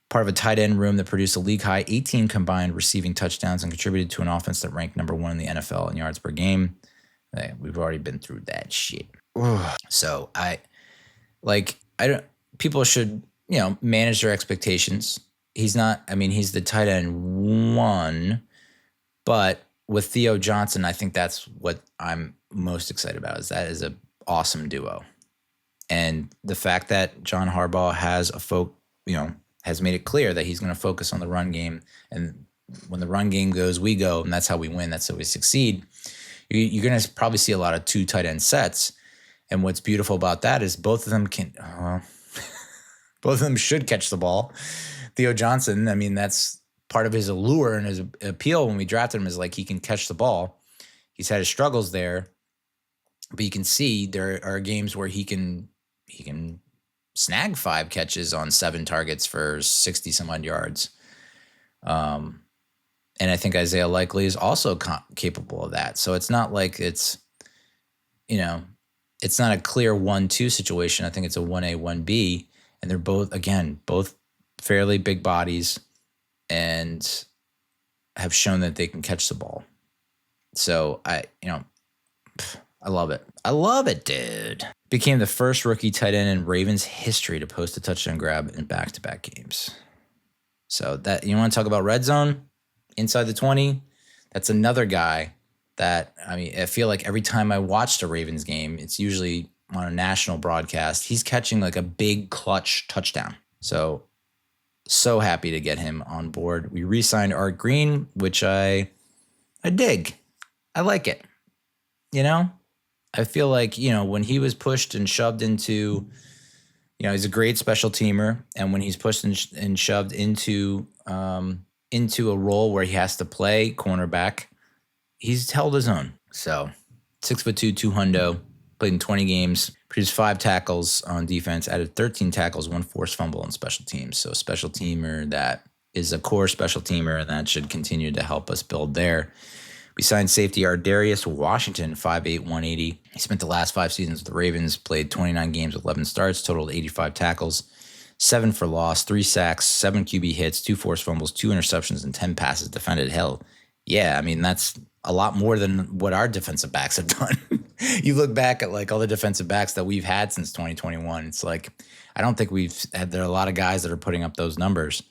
Part of a tight end room that produced a league-high 18 combined receiving touchdowns and contributed to an offense that ranked number 1 in the NFL in yards per game. We've already been through that shit. So people should, manage their expectations. He's the tight end 1, but with Theo Johnson, I think that's what I'm most excited about. Is an awesome duo, and the fact that John Harbaugh has has made it clear that he's going to focus on the run game, and when the run game goes, we go, and that's how we win. That's how we succeed. You're going to probably see a lot of 2 tight end sets, and what's beautiful about that is both of them should catch the ball. Theo Johnson, that's part of his allure and his appeal when we drafted him is like he can catch the ball. He's had his struggles there, but you can see there are games where he can snag 5 catches on 7 targets for 60 some odd yards. And I think Isaiah Likely is also capable of that. So it's not like it's, it's not a clear 1-2 situation. I think it's a 1A, 1B. And they're both fairly big bodies and have shown that they can catch the ball. So I love it. I love it, dude. Became the first rookie tight end in Ravens history to post a touchdown grab in back-to-back games. So that, you want to talk about red zone inside the 20? That's another guy that, I feel like every time I watched a Ravens game, it's usually on a national broadcast, he's catching like a big clutch touchdown. So happy to get him on board. We re-signed Art Green, which I dig. I like it. I feel like, when he was pushed and shoved into, he's a great special teamer. And when he's pushed and shoved into a role where he has to play cornerback, he's held his own. So 6'2", 200, played in 20 games, produced 5 tackles on defense, added 13 tackles, 1 forced fumble on special teams. So a special teamer that is a core special teamer, and that should continue to help us build there. We signed safety Ardarius Washington, 5'8", 180. He spent the last 5 seasons with the Ravens, played 29 games with 11 starts, totaled 85 tackles, 7 for loss, 3 sacks, 7 QB hits, 2 forced fumbles, 2 interceptions, and 10 passes defended. Hell, yeah, that's a lot more than what our defensive backs have done. You look back at like all the defensive backs that we've had since 2021. It's like, I don't think there are a lot of guys that are putting up those numbers.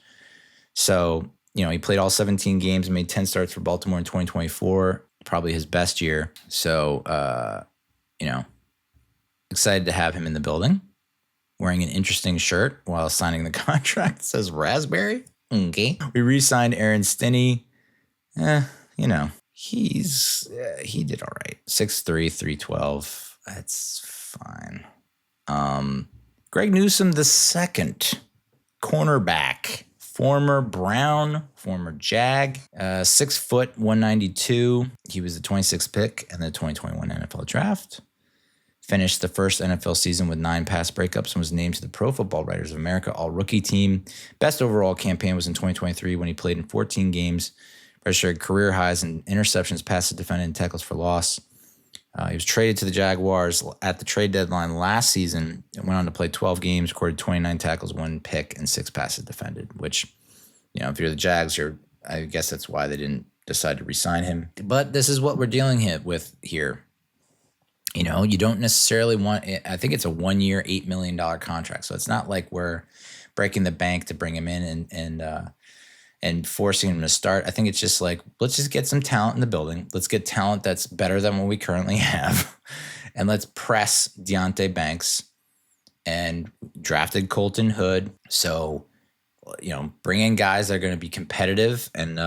So, he played all 17 games and made 10 starts for Baltimore in 2024, probably his best year. So, excited to have him in the building, wearing an interesting shirt while signing the contract. It says raspberry. Okay. We re-signed Aaron Stinney. He did all right. 6'3", 312. That's fine. Greg Newsome the second, cornerback, former Brown, former Jag, 6 foot, 192. He was the 26th pick in the 2021 NFL draft. Finished the first NFL season with 9 pass breakups and was named to the Pro Football Writers of America All-Rookie Team. Best overall campaign was in 2023 when he played in 14 games, registered career highs in interceptions, passes defended, and tackles for loss. He was traded to the Jaguars at the trade deadline last season and went on to play 12 games, recorded 29 tackles, 1 pick, and 6 passes defended, which, if you're the Jags, I guess that's why they didn't decide to re-sign him. But this is what we're dealing with here. You don't necessarily want – I think it's a 1-year, $8 million contract. So it's not like we're breaking the bank to bring him in and forcing him to start. I think it's just like, let's just get some talent in the building. Let's get talent that's better than what we currently have. And let's press Deonte Banks and drafted Colton Hood. So, bring in guys that are going to be competitive and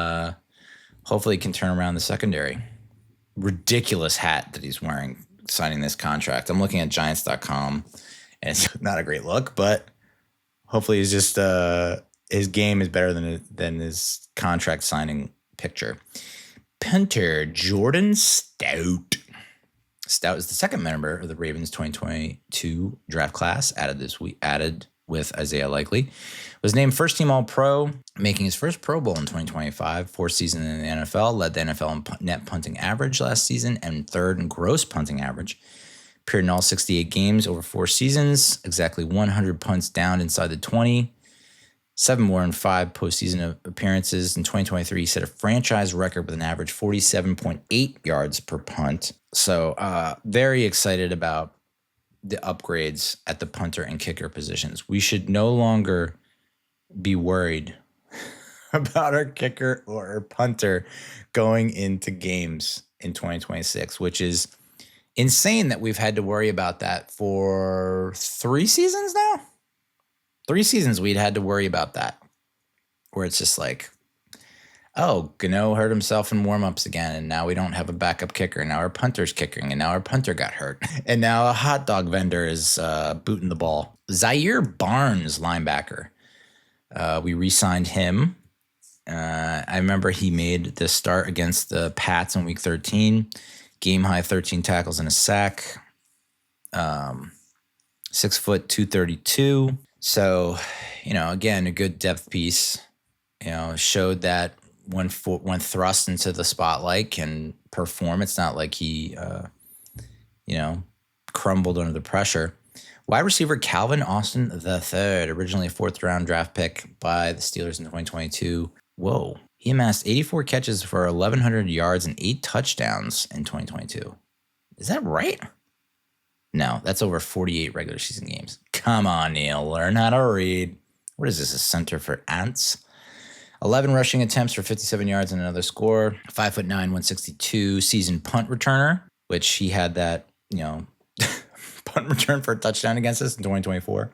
hopefully can turn around the secondary. Ridiculous hat that he's wearing signing this contract. I'm looking at Giants.com and it's not a great look, but hopefully he's just his game is better than his contract signing picture. Punter Jordan Stout. Stout is the second member of the Ravens 2022 draft class added with Isaiah Likely. Was named first team All-Pro, making his first Pro Bowl in 2025, 4th season in the NFL, led the NFL in net punting average last season and 3rd in gross punting average. Appeared in all 68 games over 4 seasons, exactly 100 punts down inside the 20. 7 more in 5 postseason appearances. In 2023, he set a franchise record with an average 47.8 yards per punt. So very excited about the upgrades at the punter and kicker positions. We should no longer be worried about our kicker or our punter going into games in 2026, which is insane that we've had to worry about that for 3 seasons now. 3 seasons we'd had to worry about that, where it's just like, oh, Gano hurt himself in warmups again, and now we don't have a backup kicker. Now our punter's kicking, and now our punter got hurt. And now a hot dog vendor is booting the ball. Zaire Barnes, linebacker. We re-signed him. I remember he made the start against the Pats in Week 13. Game high 13 tackles and a sack. 6 foot, 232. So, again, a good depth piece. Showed that when thrust into the spotlight can perform. It's not like he crumbled under the pressure. Wide receiver Calvin Austin III, originally a 4th-round draft pick by the Steelers in 2022. Whoa. He amassed 84 catches for 1,100 yards and 8 touchdowns in 2022. Is that right? No, that's over 48 regular season games. Come on, Neal. Learn how to read. What is this, a center for ants? 11 rushing attempts for 57 yards and another score. 5'9", 162 seasoned punt returner, which he had that, punt return for a touchdown against us in 2024.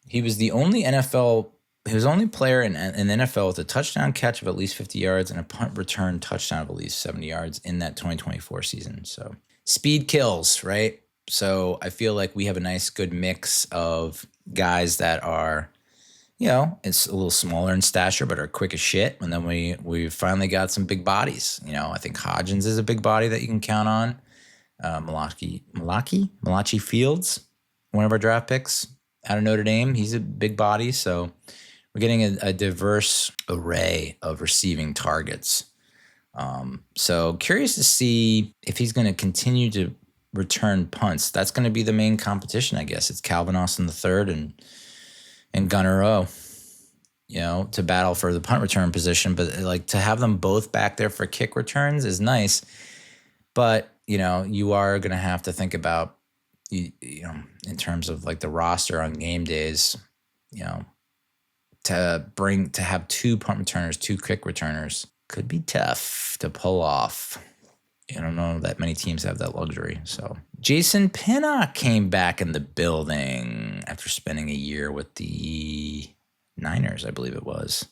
He was the only player in the NFL with a touchdown catch of at least 50 yards and a punt return touchdown of at least 70 yards in that 2024 season. So speed kills, right? So I feel like we have a nice, good mix of guys that are, it's a little smaller in stature, but are quick as shit. And then we finally got some big bodies. I think Hodgins is a big body that you can count on. Malachi Fields, one of our draft picks out of Notre Dame. He's a big body. So we're getting a diverse array of receiving targets. So curious to see if he's going to continue to return punts. That's going to be the main competition, I guess. It's Calvin Austin III and Gunnar O, to battle for the punt return position. But to have them both back there for kick returns is nice. But, you are going to have to think about, in terms of the roster on game days, to have 2 punt returners, 2 kick returners could be tough to pull off. I don't know that many teams have that luxury. So Jason Pinnock came back in the building after spending a year with the Niners, I believe it was.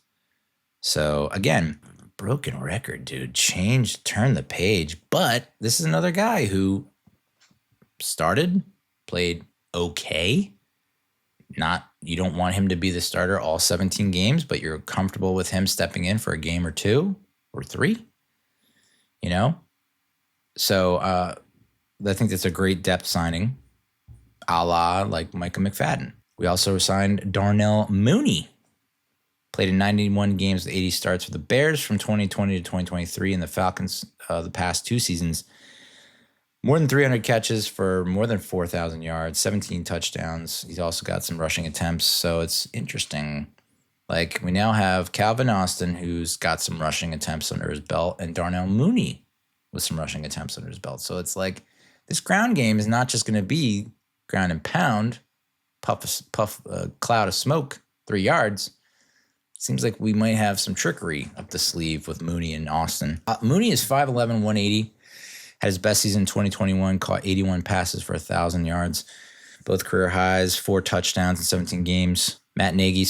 So again, broken record, dude. Turn the page. But this is another guy who played okay. You don't want him to be the starter all 17 games, but you're comfortable with him stepping in for a game or 2 or 3, So I think that's a great depth signing, a la like Micah McFadden. We also signed Darnell Mooney. Played in 91 games with 80 starts for the Bears from 2020 to 2023, and the Falcons the past 2 seasons. More than 300 catches for more than 4,000 yards, 17 touchdowns. He's also got some rushing attempts, so it's interesting. We now have Calvin Austin, who's got some rushing attempts under his belt, and Darnell Mooney with some rushing attempts under his belt. So it's this ground game is not just going to be ground and pound, puff a cloud of smoke, 3 yards. Seems like we might have some trickery up the sleeve with Mooney and Austin. Mooney is 5'11", 180. Had his best season in 2021, caught 81 passes for 1,000 yards. Both career highs, 4 touchdowns in 17 games. Matt Nagy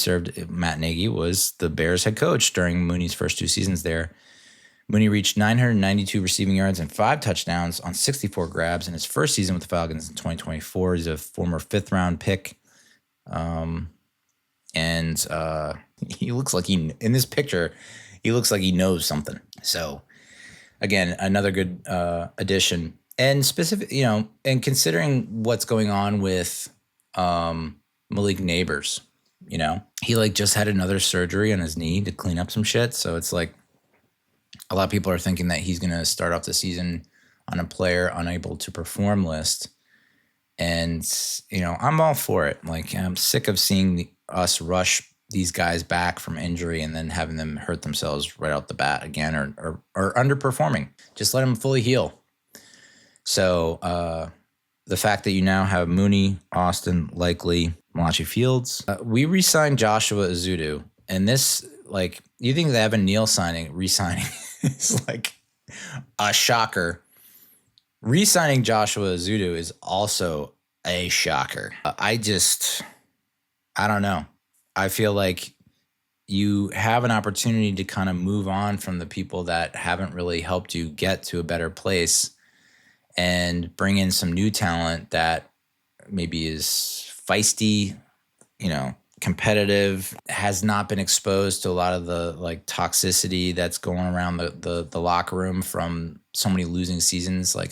was the Bears head coach during Mooney's first 2 seasons there. Mooney reached 992 receiving yards and 5 touchdowns on 64 grabs in his first season with the Falcons in 2024. He's a former 5th-round pick. He looks like in this picture, he looks like he knows something. So, again, another good addition. And specific, and considering what's going on with Malik Neighbors, he just had another surgery on his knee to clean up some shit. So it's a lot of people are thinking that he's going to start off the season on a player unable to perform list. And, I'm all for it. I'm sick of seeing us rush these guys back from injury and then having them hurt themselves right out the bat again or underperforming. Just let them fully heal. So the fact that you now have Mooney, Austin, likely Malachi Fields. We re-signed Joshua Azudu. And this, you think the Evan Neal re-signing is a shocker. Re-signing Joshua Azudu is also a shocker. I don't know. I feel like you have an opportunity to kind of move on from the people that haven't really helped you get to a better place and bring in some new talent that maybe is feisty, competitive, has not been exposed to a lot of the toxicity that's going around the locker room from so many losing seasons. I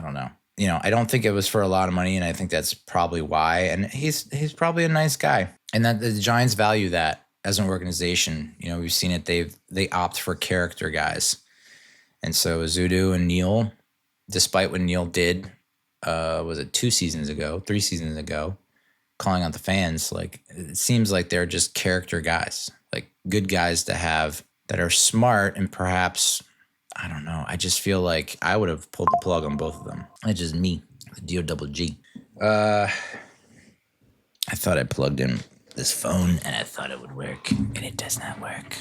don't know. I don't think it was for a lot of money, and I think that's probably why. And he's probably a nice guy, and that the Giants value that. as an organization. You know, we've seen it. They opt for character guys. And so Zudu and Neal, despite what Neal did, was it 3 seasons ago, calling out the fans, like, it seems like they're just character guys, like good guys to have that are smart and perhaps, I don't know. I just feel like I would have pulled the plug on both of them. It's just me, the D-O-double-G. I thought I plugged in this phone and I thought it would work, and it does not work.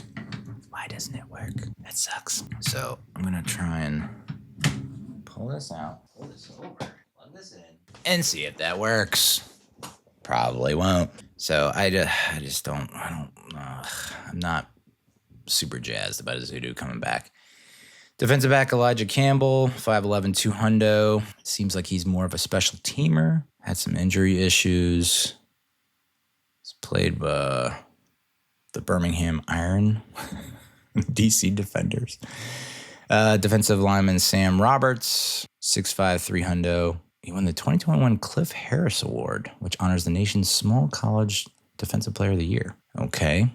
Why doesn't it work? That sucks. So I'm going to try and pull this out, pull this over, plug this in, and see if that works. Probably won't. So I'm not super jazzed about Zudu coming back. Defensive back Elijah Campbell, 5'11", 200. Seems like he's more of a special teamer. Had some injury issues. He's played the Birmingham Iron, DC Defenders. Defensive lineman Sam Roberts, 6'5", 300. He won the 2021 Cliff Harris Award, which honors the nation's small college defensive player of the year. Okay.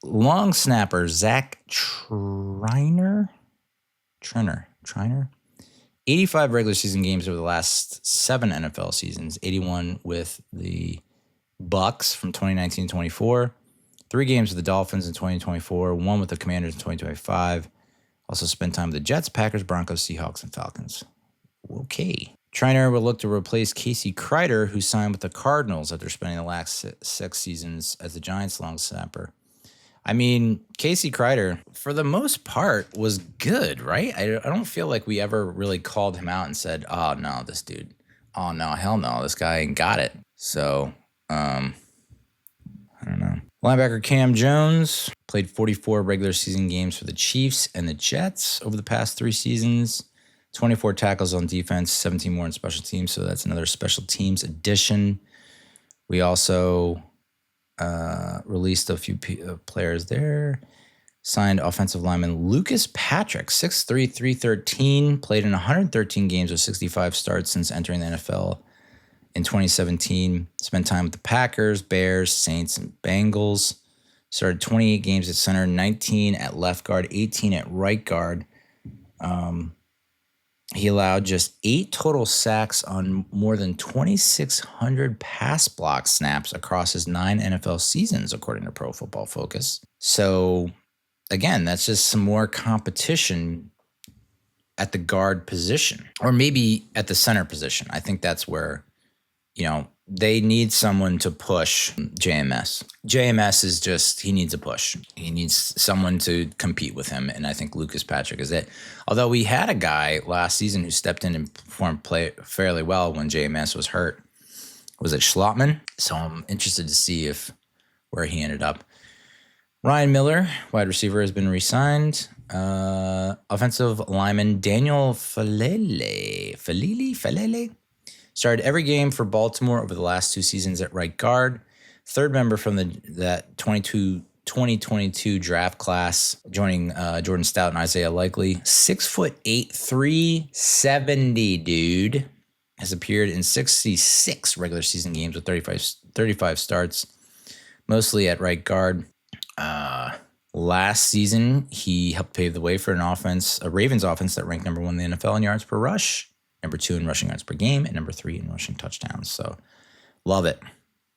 Long snapper Zach Triner. 85 regular season games over the last 7 NFL seasons. 81 with the Bucks from 2019-24. 3 games with the Dolphins in 2024. 1 with the Commanders in 2025. Also spent time with the Jets, Packers, Broncos, Seahawks, and Falcons. Okay. Triner will look to replace Casey Kreider, who signed with the Cardinals after spending the last 6 seasons as the Giants' long snapper. I mean, Casey Kreider, for the most part, was good, right? I don't feel like we ever really called him out and said, oh, no, this dude. Oh, no, hell no, this guy ain't got it. So, I don't know. Linebacker Cam Jones played 44 regular season games for the Chiefs and the Jets over the past 3 seasons. 24 tackles on defense, 17 more in special teams. So that's another special teams addition. We also released a few players there. Signed offensive lineman Lucas Patrick, 6'3", 313. Played in 113 games with 65 starts since entering the NFL in 2017. Spent time with the Packers, Bears, Saints, and Bengals. Started 28 games at center, 19 at left guard, 18 at right guard. He allowed just 8 total sacks on more than 2,600 pass block snaps across his 9 NFL seasons, according to Pro Football Focus. So, again, that's just some more competition at the guard position, or maybe at the center position. I think that's where, they need someone to push JMS. JMS is just, he needs a push. He needs someone to compete with him, and I think Lucas Patrick is it. Although we had a guy last season who stepped in and performed fairly well when JMS was hurt. Was it Schlottman? So I'm interested to see where he ended up. Ryan Miller, wide receiver, has been re-signed. Offensive lineman Daniel Falele. Started every game for Baltimore over the last 2 seasons at right guard. Third member from that 2022 draft class, joining Jordan Stout and Isaiah Likely. 6'8", 370, dude. Has appeared in 66 regular season games with 35 starts, mostly at right guard. Last season, he helped pave the way for a Ravens offense that ranked number 1 in the NFL in yards per rush, number 2 in rushing yards per game, and number 3 in rushing touchdowns. So, love it.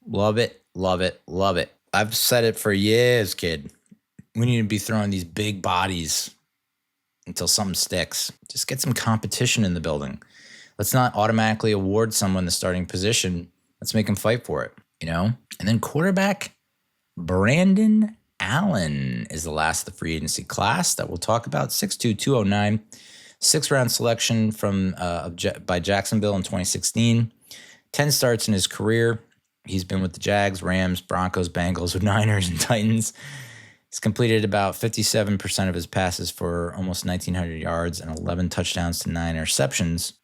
Love it, love it, love it. I've said it for years, kid. We need to be throwing these big bodies until something sticks. Just get some competition in the building. Let's not automatically award someone the starting position. Let's make them fight for it, And then quarterback Brandon Allen is the last of the free agency class that we'll talk about. 6'2", 209. 6th-round selection by Jacksonville in 2016. 10 starts in his career. He's been with the Jags, Rams, Broncos, Bengals, Niners, and Titans. He's completed about 57% of his passes for almost 1,900 yards and 11 touchdowns to 9 interceptions.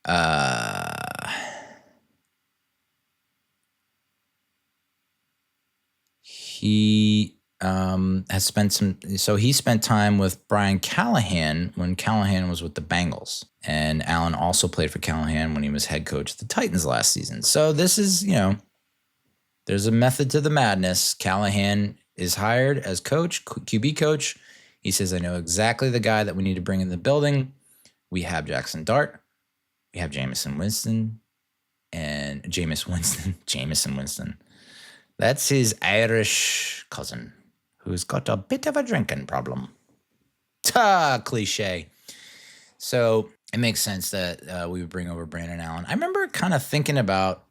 He has spent time with Brian Callahan when Callahan was with the Bengals. And Allen also played for Callahan when he was head coach of the Titans last season. So this is, there's a method to the madness. Callahan is hired as coach, QB coach. He says, I know exactly the guy that we need to bring in the building. We have Jaxson Dart. We have Jameis Winston. That's his Irish cousin who's got a bit of a drinking problem. Cliche. So it makes sense that we would bring over Brandon Allen. I remember kind of thinking about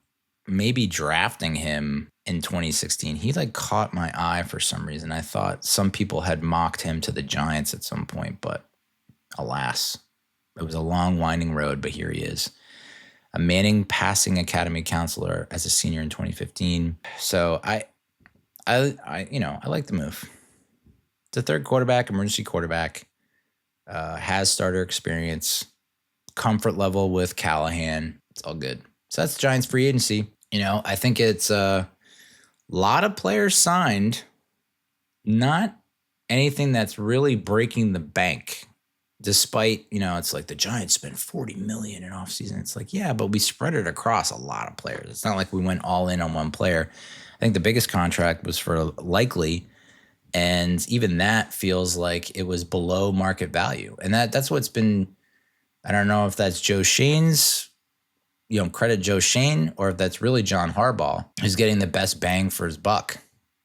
maybe drafting him in 2016. He caught my eye for some reason. I thought some people had mocked him to the Giants at some point, but alas, it was a long, winding road, but here he is. A Manning Passing Academy counselor as a senior in 2015. So I like the move. It's a third quarterback, emergency quarterback, has starter experience, comfort level with Callahan. It's all good. So that's Giants free agency. I think it's a lot of players signed, not anything that's really breaking the bank. Despite, it's like the Giants spent $40 million in offseason. It's like, yeah, but we spread it across a lot of players. It's not like we went all in on one player. I think the biggest contract was for Likely, and even that feels like it was below market value. And that's what's been, I don't know if that's Joe Shane's, credit Joe Shane, or if that's really John Harbaugh, who's getting the best bang for his buck.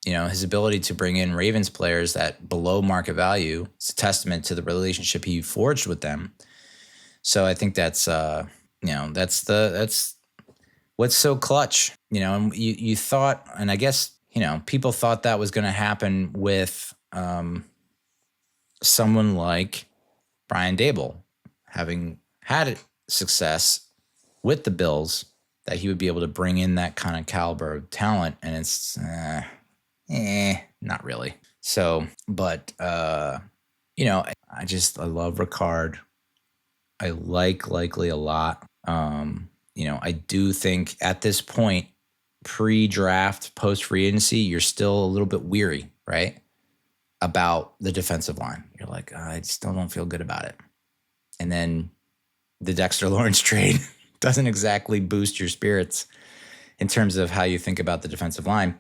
His ability to bring in Ravens players at below market value is a testament to the relationship he forged with them. So I think that's that's what's so clutch. And you thought, and I guess people thought that was going to happen with someone like Brian Daboll, having had success with the Bills, that he would be able to bring in that kind of caliber of talent, and it's. Not really. So, but, I love Ricard. I like Likely a lot. I do think at this point, pre-draft, post-free agency, you're still a little bit weary, right? About the defensive line. You're like, I still don't feel good about it. And then the Dexter Lawrence trade doesn't exactly boost your spirits in terms of how you think about the defensive line.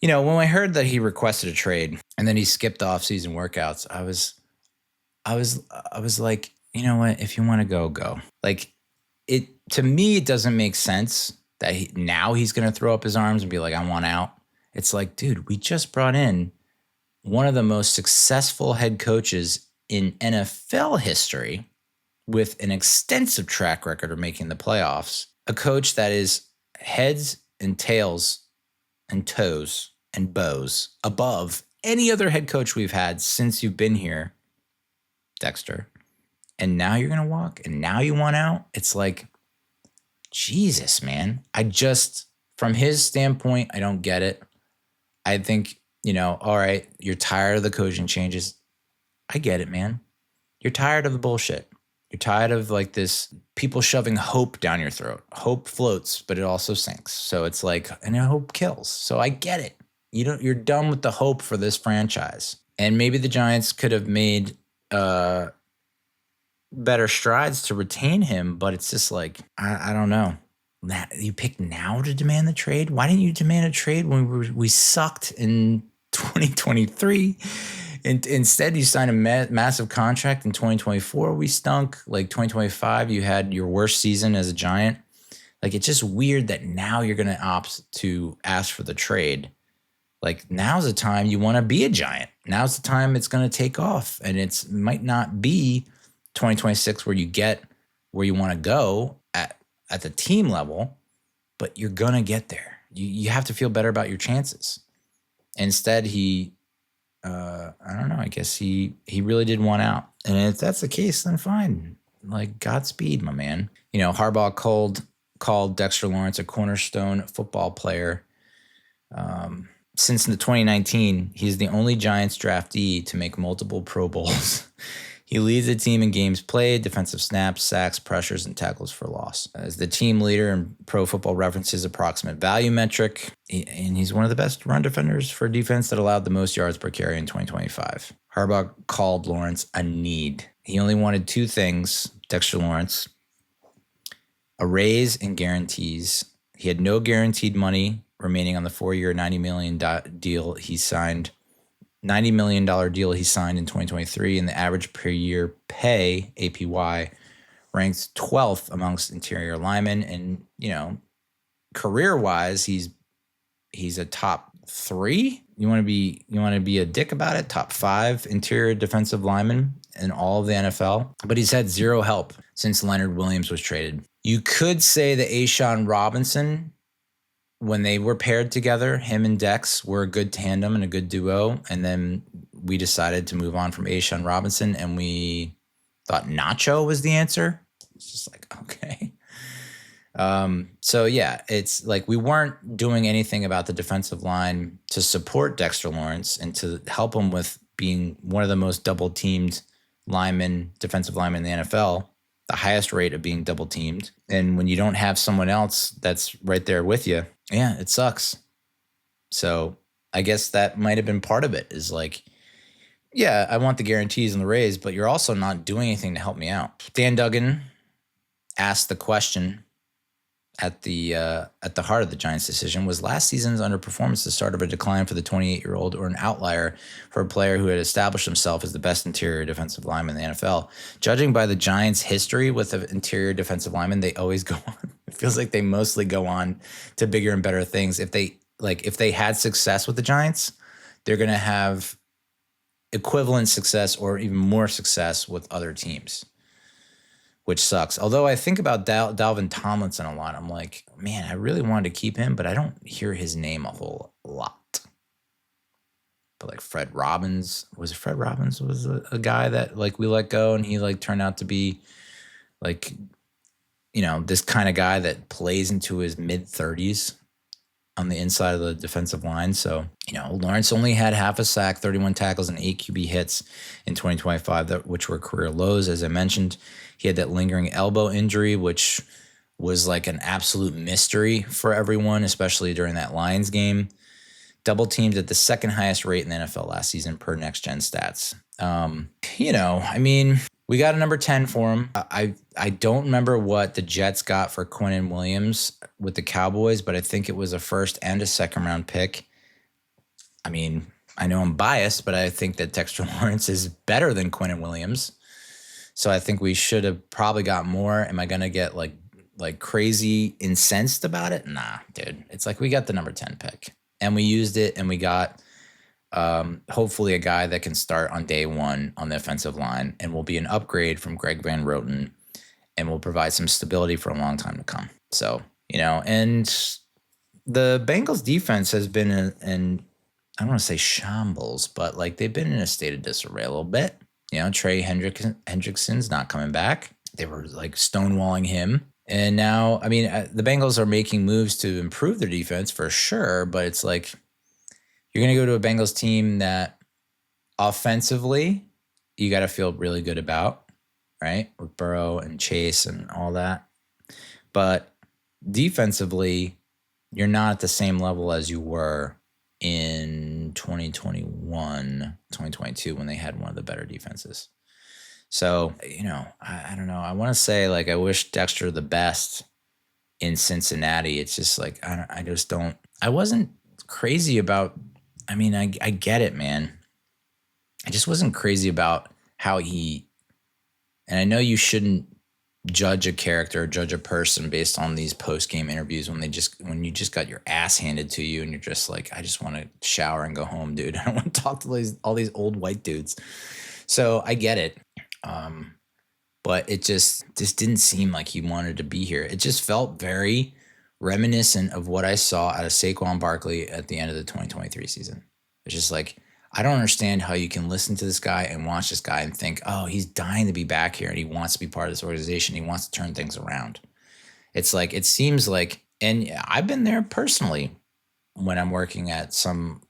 When I heard that he requested a trade and then he skipped the off-season workouts, I was like, you know what? If you want to go, go. To me, it doesn't make sense that now he's going to throw up his arms and be like, I want out. It's like, dude, we just brought in one of the most successful head coaches in NFL history with an extensive track record of making the playoffs, a coach that is heads and tails and toes and bows above any other head coach we've had since you've been here, Dexter. And now you're going to walk, and now you want out? It's like, Jesus, man. From his standpoint, I don't get it. I think, all right, you're tired of the coaching changes. I get it, man. You're tired of the bullshit. You're tired of this people shoving hope down your throat. Hope floats, but it also sinks. So it's like, and hope kills. So I get it. You're done with the hope for this franchise. And maybe the Giants could have made better strides to retain him, but it's just like, I don't know. You picked now to demand the trade? Why didn't you demand a trade when we sucked in 2023? Instead, you signed a massive contract in 2024. We stunk. 2025, you had your worst season as a Giant. It's just weird that now you're going to opt to ask for the trade. Now's the time you want to be a Giant. Now's the time it's going to take off. And it might not be 2026 where you get where you want to go at the team level, but you're going to get there. You have to feel better about your chances. Instead, I don't know. I guess he really did want out. And if that's the case, then fine. Godspeed, my man. Harbaugh called Dexter Lawrence a cornerstone football player. Since the 2019, he's the only Giants draftee to make multiple Pro Bowls. He leads the team in games played, defensive snaps, sacks, pressures, and tackles for loss. As the team leader in Pro Football Reference's approximate value metric, and he's one of the best run defenders for defense that allowed the most yards per carry in 2025. Harbaugh called Lawrence a need. He only wanted two things, Dexter Lawrence: a raise and guarantees. He had no guaranteed money remaining on the 4-year, $90 million deal he signed. $90 million deal he signed in 2023, and the average per year pay, APY, ranks 12th amongst interior linemen. And, career-wise, he's a top 3. You want to be a dick about it? Top 5 interior defensive lineman in all of the NFL. But he's had zero help since Leonard Williams was traded. You could say that A'Shawn Robinson, when they were paired together, him and Dex were a good tandem and a good duo. And then we decided to move on from A'Shawn Robinson, and we thought Nacho was the answer. It's just like, okay. So yeah, it's like we weren't doing anything about the defensive line to support Dexter Lawrence and to help him with being one of the most double teamed defensive linemen in the NFL, the highest rate of being double teamed. And when you don't have someone else that's right there with you, yeah, it sucks. So I guess that might have been part of it, is like, yeah, I want the guarantees and the raise, but you're also not doing anything to help me out. Dan Duggan asked the question at the heart of the Giants' decision: was last season's underperformance the start of a decline for the 28-year-old, or an outlier for a player who had established himself as the best interior defensive lineman in the NFL? Judging by the Giants' history with the interior defensive linemen, they always go on. It feels like they mostly go on to bigger and better things. If they had success with the Giants, they're going to have equivalent success or even more success with other teams, which sucks. Although I think about Dalvin Tomlinson a lot. I'm like, man, I really wanted to keep him, but I don't hear his name a whole lot. But like Fred Robbins was a guy that like we let go, and he like turned out to be like, this kind of guy that plays into his mid-30s on the inside of the defensive line. So, Lawrence only had half a sack, 31 tackles, and 8 QB hits in 2025, which were career lows. As I mentioned, he had that lingering elbow injury, which was like an absolute mystery for everyone, especially during that Lions game. Double teamed at the second highest rate in the NFL last season per Next Gen Stats. We got a number 10 for him. I don't remember what the Jets got for Quinnen Williams with the Cowboys, but I think it was a first and a second round pick. I mean, I know I'm biased, but I think that Dexter Lawrence is better than Quinnen Williams. So I think we should have probably got more. Am I going to get like crazy incensed about it? Nah, dude. It's like we got the number 10 pick and we used it, and we got hopefully a guy that can start on day one on the offensive line and will be an upgrade from Greg Van Roten and will provide some stability for a long time to come. So, and the Bengals defense has been in I don't want to say shambles, but like they've been in a state of disarray a little bit. Trey Hendrickson's not coming back. They were like stonewalling him. And now, the Bengals are making moves to improve their defense for sure, but it's like, you're going to go to a Bengals team that offensively you got to feel really good about, right? With Burrow and Chase and all that. But defensively, you're not at the same level as you were in 2021, 2022, when they had one of the better defenses. So, I don't know. I want to say, like, I wish Dexter the best in Cincinnati. It's just like, I wasn't crazy about, I get it, man. I just wasn't crazy about how and I know you shouldn't judge a character or judge a person based on these post-game interviews when you just got your ass handed to you and you're just like, I just want to shower and go home, dude. I don't want to talk to all these old white dudes. So I get it. But it just didn't seem like he wanted to be here. It just felt very reminiscent of what I saw out of Saquon Barkley at the end of the 2023 season. It's just like, I don't understand how you can listen to this guy and watch this guy and think, oh, he's dying to be back here and he wants to be part of this organization. He wants to turn things around. It's like, it seems like, and I've been there personally when I'm working at some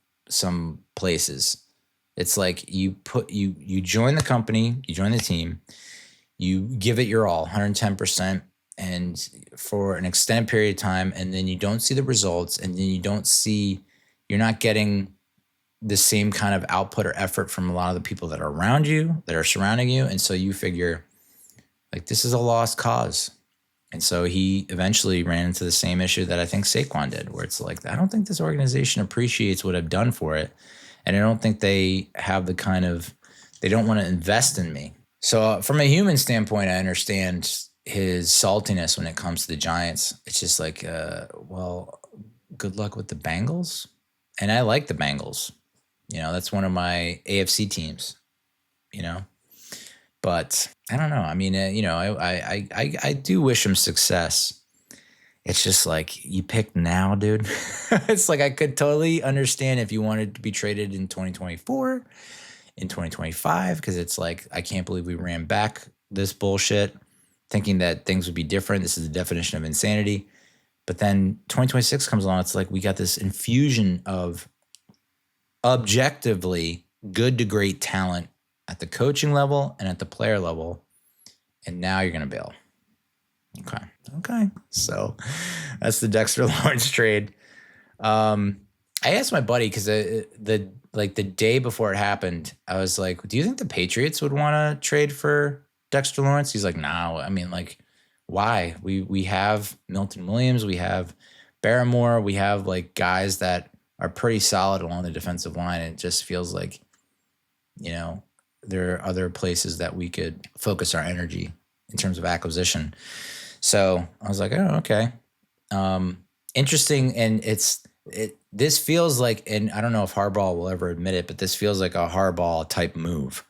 places. It's like you join the company, you join the team, you give it your all, 110%, and for an extended period of time, and then you don't see the results, and then you're not getting the same kind of output or effort from a lot of the people that are around you, that are surrounding you. And so you figure, like, this is a lost cause. And so he eventually ran into the same issue that I think Saquon did, where it's like, I don't think this organization appreciates what I've done for it. And I don't think they have the kind of, they don't want to invest in me. So from a human standpoint, I understand his saltiness when it comes to the Giants. It's just like, well, good luck with the Bengals. And I like the Bengals. That's one of my AFC teams, But I don't know. I mean, I do wish him success. It's just like, you pick now, dude. It's like, I could totally understand if you wanted to be traded in 2024, in 2025, because it's like, I can't believe we ran back this bullshit thinking that things would be different. This is the definition of insanity. But then 2026 comes along. It's like, we got this infusion of objectively good to great talent at the coaching level and at the player level. And now you're going to bail. Okay. So that's the Dexter Lawrence trade. I asked my buddy, because the day before it happened, I was like, do you think the Patriots would want to trade for Dexter Lawrence? He's like, no. I mean, like, why? We have Milton Williams, we have Barrymore, we have like guys that are pretty solid along the defensive line. And it just feels like, there are other places that we could focus our energy in terms of acquisition. So I was like, oh, okay. Interesting. And this feels like, and I don't know if Harbaugh will ever admit it, but this feels like a Harbaugh type move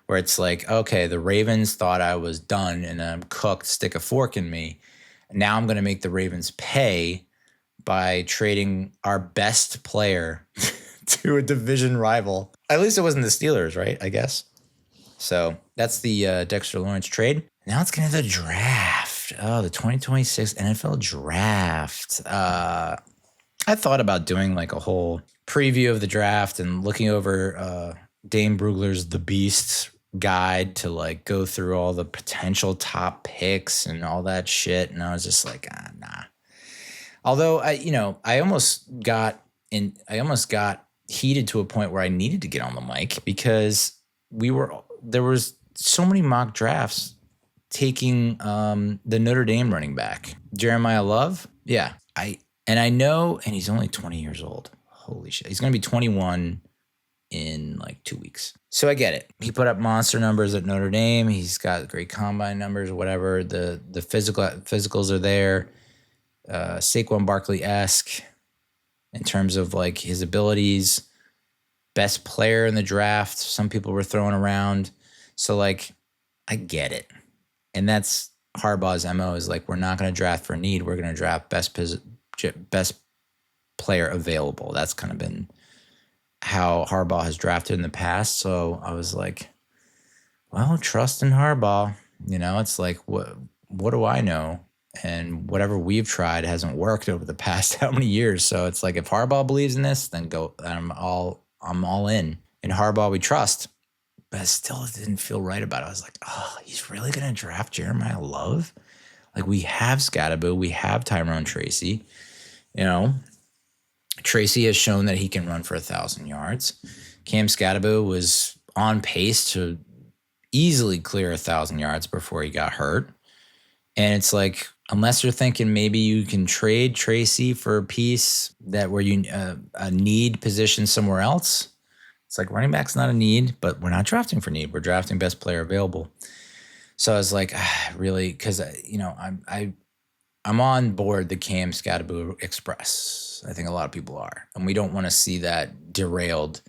where it's like, okay, the Ravens thought I was done and I'm cooked, stick a fork in me. Now I'm going to make the Ravens pay by trading our best player to a division rival. At least it wasn't the Steelers, right? I guess. So that's the Dexter Lawrence trade. Now let's get into the draft. Oh, the 2026 NFL draft. I thought about doing like a whole preview of the draft and looking over Dane Brugler's The Beast guide to like go through all the potential top picks and all that shit. And I was just like, nah. Although I almost got heated to a point where I needed to get on the mic because there was so many mock drafts taking the Notre Dame running back, Jeremiah Love. Yeah. I know, and he's only 20 years old. Holy shit. He's going to be 21 in like 2 weeks. So I get it. He put up monster numbers at Notre Dame. He's got great combine numbers, whatever. The physicals are there. Saquon Barkley-esque in terms of like his abilities. Best player in the draft. Some people were throwing around. So like, I get it. And that's Harbaugh's MO is like, we're not going to draft for need. We're going to draft best player available. That's kind of been how Harbaugh has drafted in the past. So I was like, well, trust in Harbaugh. It's like, what do I know? And whatever we've tried hasn't worked over the past how many years. So it's like, if Harbaugh believes in this, then go. I'm all in. And Harbaugh we trust. But I still didn't feel right about it. I was like, oh, he's really going to draft Jeremiah Love? Like, we have Scatterbo, we have Tyrone Tracy. Tracy has shown that he can run for 1,000 yards. Cam Scatterbo was on pace to easily clear 1,000 yards before he got hurt. And it's like, unless you're thinking maybe you can trade Tracy for a piece that where you a need position somewhere else. It's like, running back's not a need, but we're not drafting for need. We're drafting best player available. So I was like, really, because I'm on board the Cam Scatterbo Express. I think a lot of people are, and we don't want to see that derailed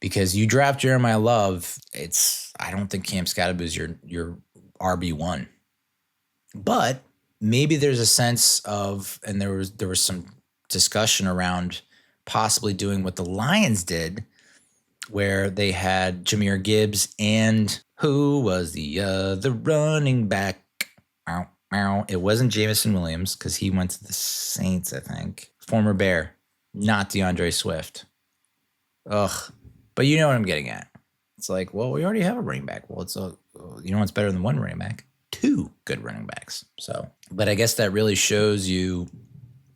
because you draft Jeremiah Love. I don't think Cam Scatterbo is your RB1, but maybe there's a sense of, and there was some discussion around possibly doing what the Lions did, where they had Jahmyr Gibbs and who was the running back? It wasn't Jameson Williams because he went to the Saints, I think. Former Bear, not DeAndre Swift. Ugh. But you know what I'm getting at. It's like, well, we already have a running back. Well, what's better than one running back? Two good running backs. So, but I guess that really shows you,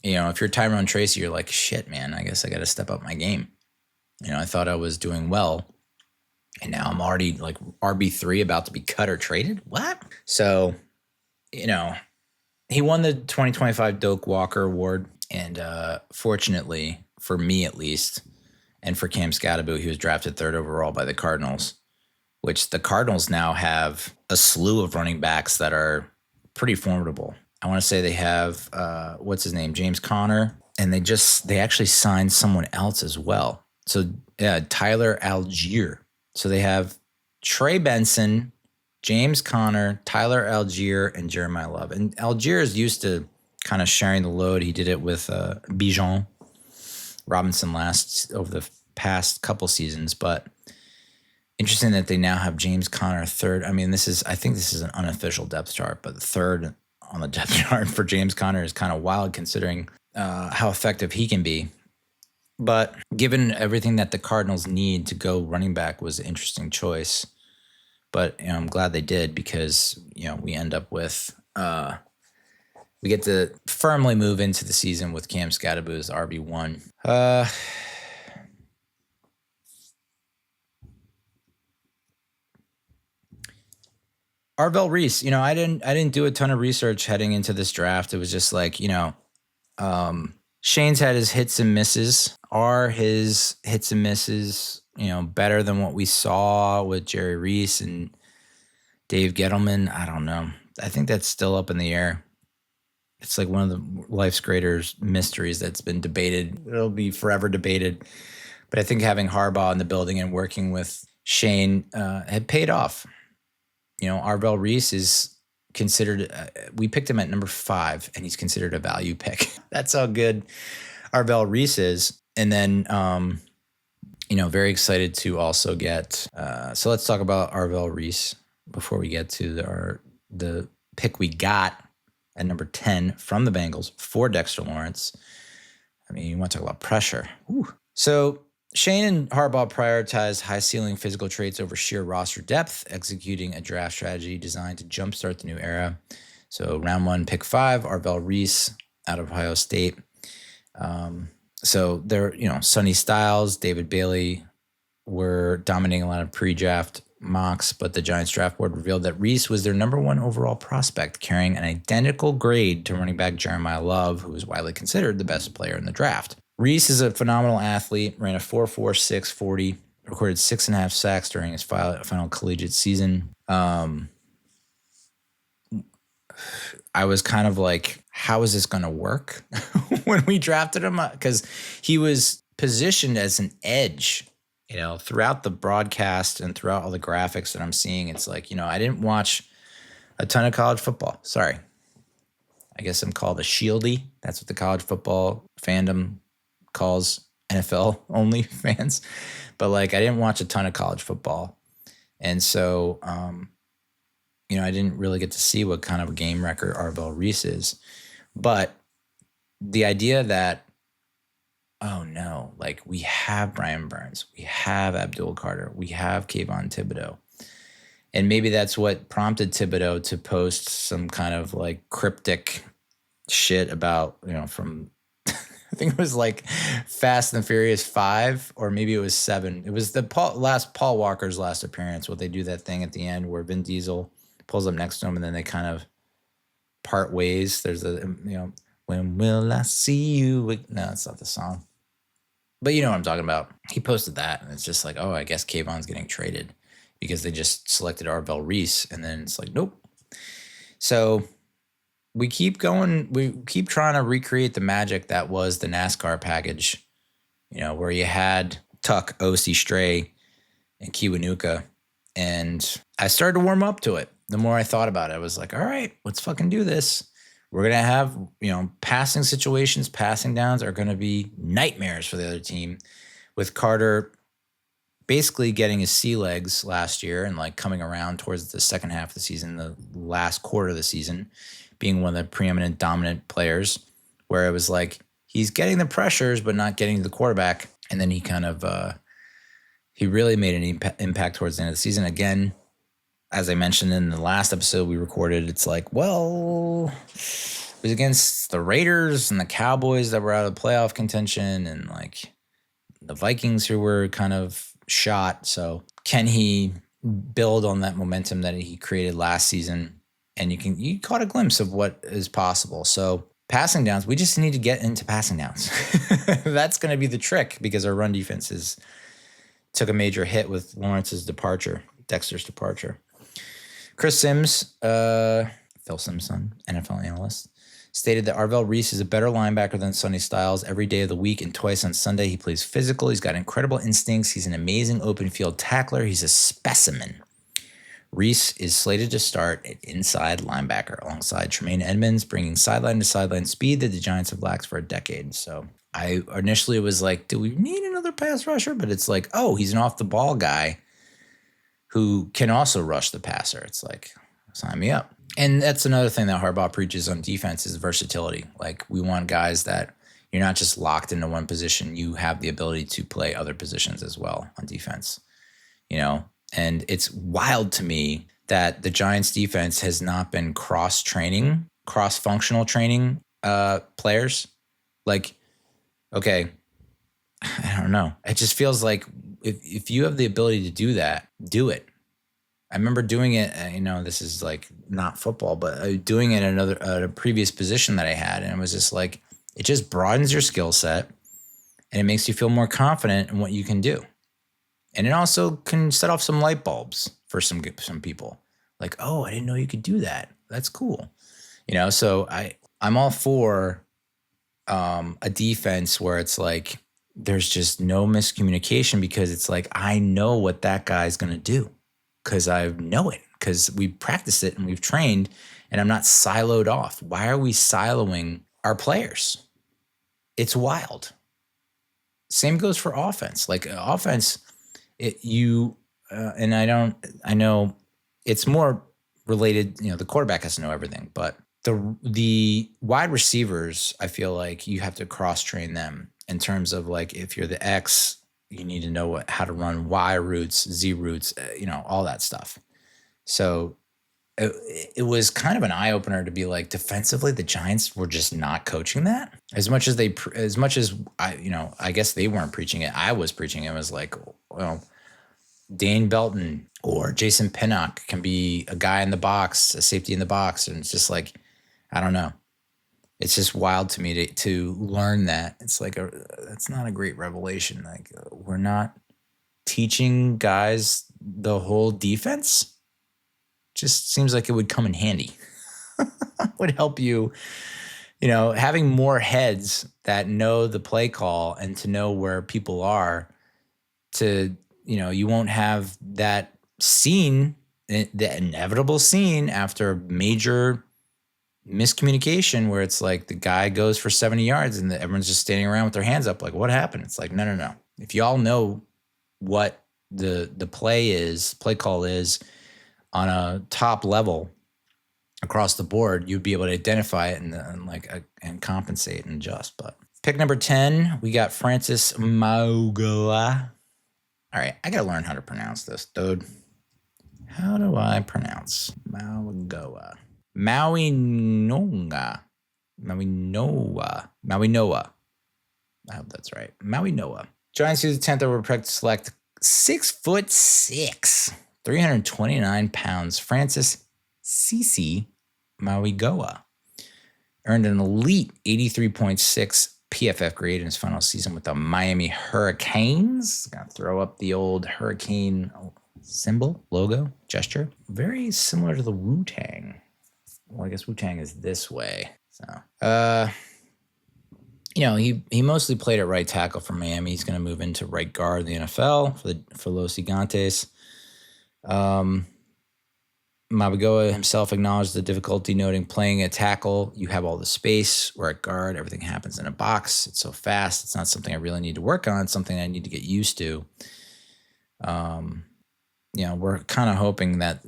if you're Tyrone Tracy, you're like, shit, man, I guess I got to step up my game. I thought I was doing well, and now I'm already like RB3 about to be cut or traded. What? So, he won the 2025 Doak Walker Award. And fortunately, for me at least, and for Cam Scatterboot, he was drafted 3rd overall by the Cardinals, which the Cardinals now have a slew of running backs that are pretty formidable. I want to say they have, what's his name, James Conner, and they actually signed someone else as well. So yeah, Tyler Algier. So they have Trey Benson, James Conner, Tyler Algier, and Jeremiah Love. And Algier is used to kind of sharing the load. He did it with Bijan Robinson over the past couple seasons, but interesting that they now have James Conner 3rd. I mean, I think this is an unofficial depth chart, but the 3rd on the depth chart for James Conner is kind of wild considering how effective he can be. But given everything that the Cardinals need to go running back was an interesting choice. But I'm glad they did because, we end up with, we get to firmly move into the season with Cam Scatterboot as RB1. Arvell Reese, I didn't do a ton of research heading into this draft. It was just like, Shane's had his hits and misses. Are his hits and misses, better than what we saw with Jerry Reese and Dave Gettleman? I don't know. I think that's still up in the air. It's like one of the life's greatest mysteries that's been debated. It'll be forever debated. But I think having Harbaugh in the building and working with Shane had paid off. Arvell Reese is considered, we picked him at number 5, and he's considered a value pick. That's how good Arvell Reese is. And then, very excited to also get, so let's talk about Arvell Reese before we get to the pick we got at number 10 from the Bengals for Dexter Lawrence. I mean, you want to talk about pressure. Whew. So Shane and Harbaugh prioritized high-ceiling physical traits over sheer roster depth, executing a draft strategy designed to jumpstart the new era. So round 1, pick 5, Arvell Reese out of Ohio State. So they're, Sonny Styles, David Bailey were dominating a lot of pre-draft mocks, but the Giants draft board revealed that Reese was their number 1 overall prospect, carrying an identical grade to running back Jeremiah Love, who is widely considered the best player in the draft. Reese is a phenomenal athlete, ran a 4.46 40, recorded 6.5 sacks during his final collegiate season. I was kind of like, how is this going to work when we drafted him? Because he was positioned as an edge, throughout the broadcast and throughout all the graphics that I'm seeing. It's like, I didn't watch a ton of college football. Sorry. I guess I'm called a shieldy. That's what the college football fandom calls NFL only fans. But I didn't watch a ton of college football. And so, I didn't really get to see what kind of a game wrecker Arvell Reese is. But the idea that, oh no, we have Brian Burns, we have Abdul Carter, we have Kayvon Thibodeau. And maybe that's what prompted Thibodeau to post some kind of cryptic shit about, from, I think it was Fast and Furious 5, or maybe it was 7. It was the Paul Walker's last appearance. What they do that thing at the end where Vin Diesel pulls up next to him and then they kind of part ways. There's when will I see you? No, it's not the song. But you know what I'm talking about. He posted that, and it's just like, oh, I guess Kayvon's getting traded because they just selected Arvell Reese, and then it's like, nope. So we keep going. We keep trying to recreate the magic that was the NASCAR package, where you had Tuck, O.C. Stray, and Kiwanuka. And I started to warm up to it. The more I thought about it, I was like, all right, let's fucking do this. We're going to have, passing situations, passing downs are going to be nightmares for the other team, with Carter basically getting his sea legs last year and coming around towards the second half of the season, the last quarter of the season, being one of the preeminent dominant players, where it was he's getting the pressures but not getting to the quarterback. And then he kind of he really made an impact towards the end of the season. Again, as I mentioned in the last episode we recorded, it's it was against the Raiders and the Cowboys that were out of playoff contention, and the Vikings who were kind of shot. So can he build on that momentum that he created last season? And you caught a glimpse of what is possible. So passing downs, we just need to get into passing downs. That's going to be the trick because our run defenses took a major hit with Lawrence's departure, Dexter's departure. Chris Sims, Phil Simpson, NFL analyst, stated that Arvell Reese is a better linebacker than Sonny Styles every day of the week and twice on Sunday. He plays physical. He's got incredible instincts. He's an amazing open field tackler. He's a specimen. Reese is slated to start at inside linebacker alongside Tremaine Edmonds, bringing sideline to sideline speed that the Giants have lacked for a decade. So I initially was like, do we need another pass rusher? But it's like, oh, he's an off the ball guy who can also rush the passer. It's like, sign me up. And that's another thing that Harbaugh preaches on defense is versatility. Like, we want guys that you're not just locked into one position. You have the ability to play other positions as well on defense, And it's wild to me that the Giants defense has not been cross-functional training players. Like, okay, I don't know. It just feels like if you have the ability to do that, do it. I remember doing it, this is like not football, but doing it at a previous position that I had. And it was just like, it just broadens your skill set and it makes you feel more confident in what you can do. And it also can set off some light bulbs for some people. Like, oh, I didn't know you could do that. That's cool. So I'm all for a defense where it's like there's just no miscommunication because it's like I know what that guy's going to do because I know it because we practiced it and we've trained and I'm not siloed off. Why are we siloing our players? It's wild. Same goes for offense. Like offense, I know it's more related, the quarterback has to know everything, but the wide receivers, I feel like you have to cross train them in terms of like, if you're the X, you need to know how to run Y routes, Z routes, all that stuff. So it was kind of an eye opener to be like, defensively, the Giants were just not coaching that as much as I guess they weren't preaching it. I was preaching it. It was like, well, Dane Belton or Jason Pinnock can be a guy in the box, a safety in the box. And it's just like, I don't know. It's just wild to me to learn that. It's like that's not a great revelation. Like we're not teaching guys the whole defense. Just seems like it would come in handy. Would help you, having more heads that know the play call and to know where people are to, you won't have that scene, the inevitable scene after major miscommunication where it's like the guy goes for 70 yards and everyone's just standing around with their hands up. Like, what happened? It's like, no. If y'all know what the play call is on a top level across the board, you'd be able to identify it and compensate and adjust. But pick number 10, we got Francis Mauigoa. All right, I got to learn how to pronounce this, dude. How do I pronounce Mauigoa? Mauinoa. I hope that's right. Mauinoa. Giants use the 10th overall pick to select 6'6", 329 pounds, Francis Cici Mauigoa. Earned an elite 83.6 PFF grade in his final season with the Miami Hurricanes. Gonna throw up the old hurricane symbol, logo, gesture. Very similar to the Wu-Tang. Well, I guess Wu-Tang is this way. So, he mostly played at right tackle for Miami. He's going to move into right guard in the NFL for Los Gigantes. Mauigoa himself acknowledged the difficulty, noting playing at tackle, you have all the space, where at guard, everything happens in a box. It's so fast. It's not something I really need to work on. It's something I need to get used to. We're kind of hoping that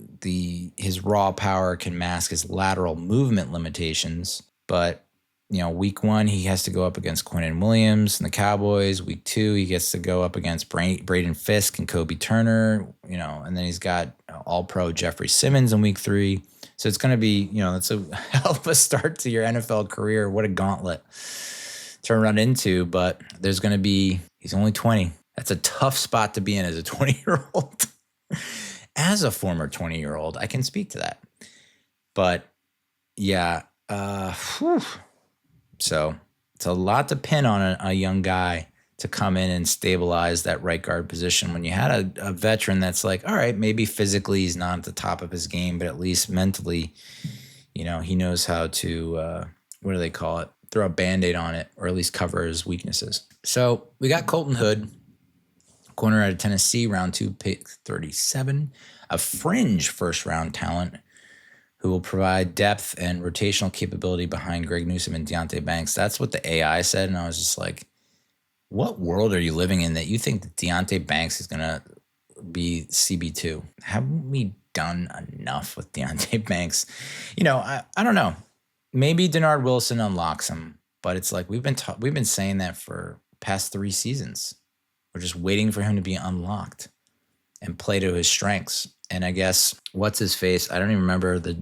his raw power can mask his lateral movement limitations. But, week 1, he has to go up against Quinnen Williams and the Cowboys. Week 2, he gets to go up against Braden Fisk and Kobe Turner, and then he's got all-pro Jeffrey Simmons in week 3. So it's going to be, it's a hell of a start to your NFL career. What a gauntlet to run into. But there's going to be, he's only 20. That's a tough spot to be in as a 20-year-old. As a former 20-year-old, I can speak to that. But yeah, so it's a lot to pin on a young guy to come in and stabilize that right guard position when you had a veteran that's like, all right, maybe physically he's not at the top of his game, but at least mentally, he knows how to, what do they call it? Throw a Band-Aid on it, or at least cover his weaknesses. So we got Colton Hood, corner out of Tennessee, round 2, pick 37, a fringe first-round talent who will provide depth and rotational capability behind Greg Newsome and Deonte Banks. That's what the AI said, and I was just like, what world are you living in that you think that Deonte Banks is going to be CB2? Haven't we done enough with Deonte Banks? I don't know. Maybe Dennard Wilson unlocks him, but it's like we've been saying that for past 3 seasons. We're just waiting for him to be unlocked and play to his strengths. And I guess what's his face? I don't even remember the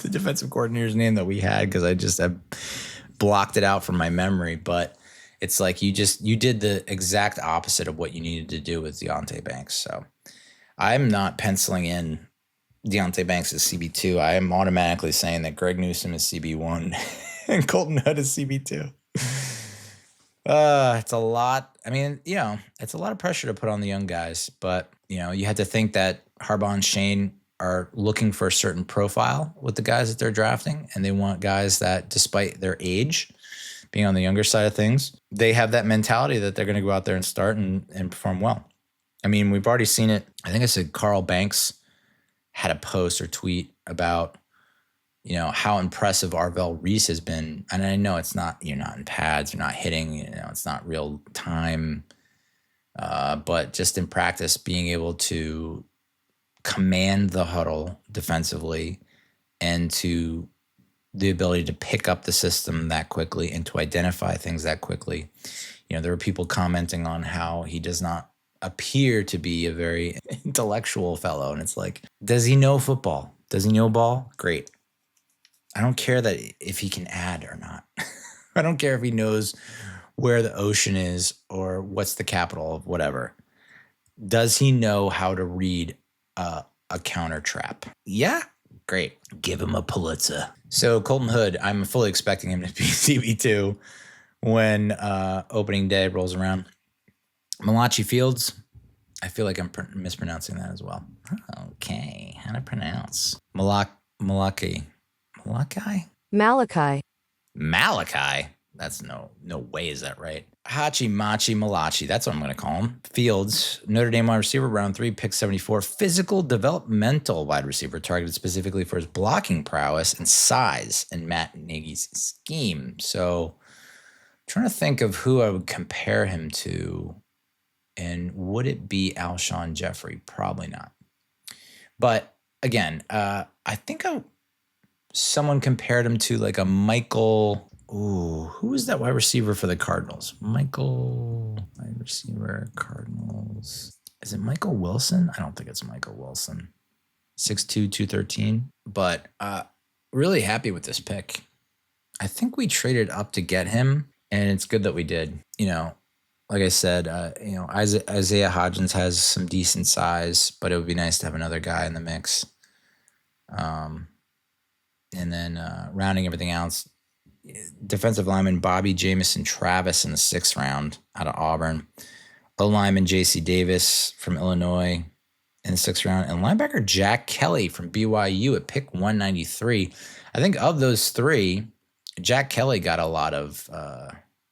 defensive coordinator's name that we had because I just have blocked it out from my memory. But it's like you did the exact opposite of what you needed to do with Deonte Banks. So I'm not penciling in Deonte Banks as CB2. I am automatically saying that Greg Newsome is CB1 and Colton Hood is CB2. It's a lot. I mean, it's a lot of pressure to put on the young guys, but you had to think that Harbaugh and Shane are looking for a certain profile with the guys that they're drafting, and they want guys that, despite their age, being on the younger side of things, they have that mentality that they're going to go out there and start and perform well. I mean, we've already seen it. I think I said Carl Banks had a post or tweet about, how impressive Arvell Reese has been. And I know you're not in pads, you're not hitting, it's not real time. But just in practice, being able to command the huddle defensively and to the ability to pick up the system that quickly and to identify things that quickly. There were people commenting on how he does not appear to be a very intellectual fellow. And it's like, does he know football? Does he know ball? Great. I don't care that if he can add or not. I don't care if he knows where the ocean is or what's the capital of whatever. Does he know how to read a counter trap? Yeah. Great. Give him a Pulitzer. So Colton Hood, I'm fully expecting him to be CB2 when opening day rolls around. Malachi Fields, I feel like I'm mispronouncing that as well. Okay, how to pronounce? Malachi. That's no way is that right. Hachi Machi Malachi, that's what I'm going to call him. Fields, Notre Dame wide receiver, round 3, pick 74. Physical developmental wide receiver targeted specifically for his blocking prowess and size in Matt Nagy's scheme. So I'm trying to think of who I would compare him to. And would it be Alshon Jeffrey? Probably not. But again, I think someone compared him to like a Michael. Ooh, who is that wide receiver for the Cardinals? Michael, wide receiver, Cardinals. Is it Michael Wilson? I don't think it's Michael Wilson. 6'2", 213. But really happy with this pick. I think we traded up to get him, and it's good that we did. Like I said, Isaiah Hodgins has some decent size, but it would be nice to have another guy in the mix. And then rounding everything else, defensive lineman Bobby Jamison Travis in the 6th round out of Auburn. O-lineman J.C. Davis from Illinois in the 6th round. And linebacker Jack Kelly from BYU at pick 193. I think of those 3, Jack Kelly got a lot of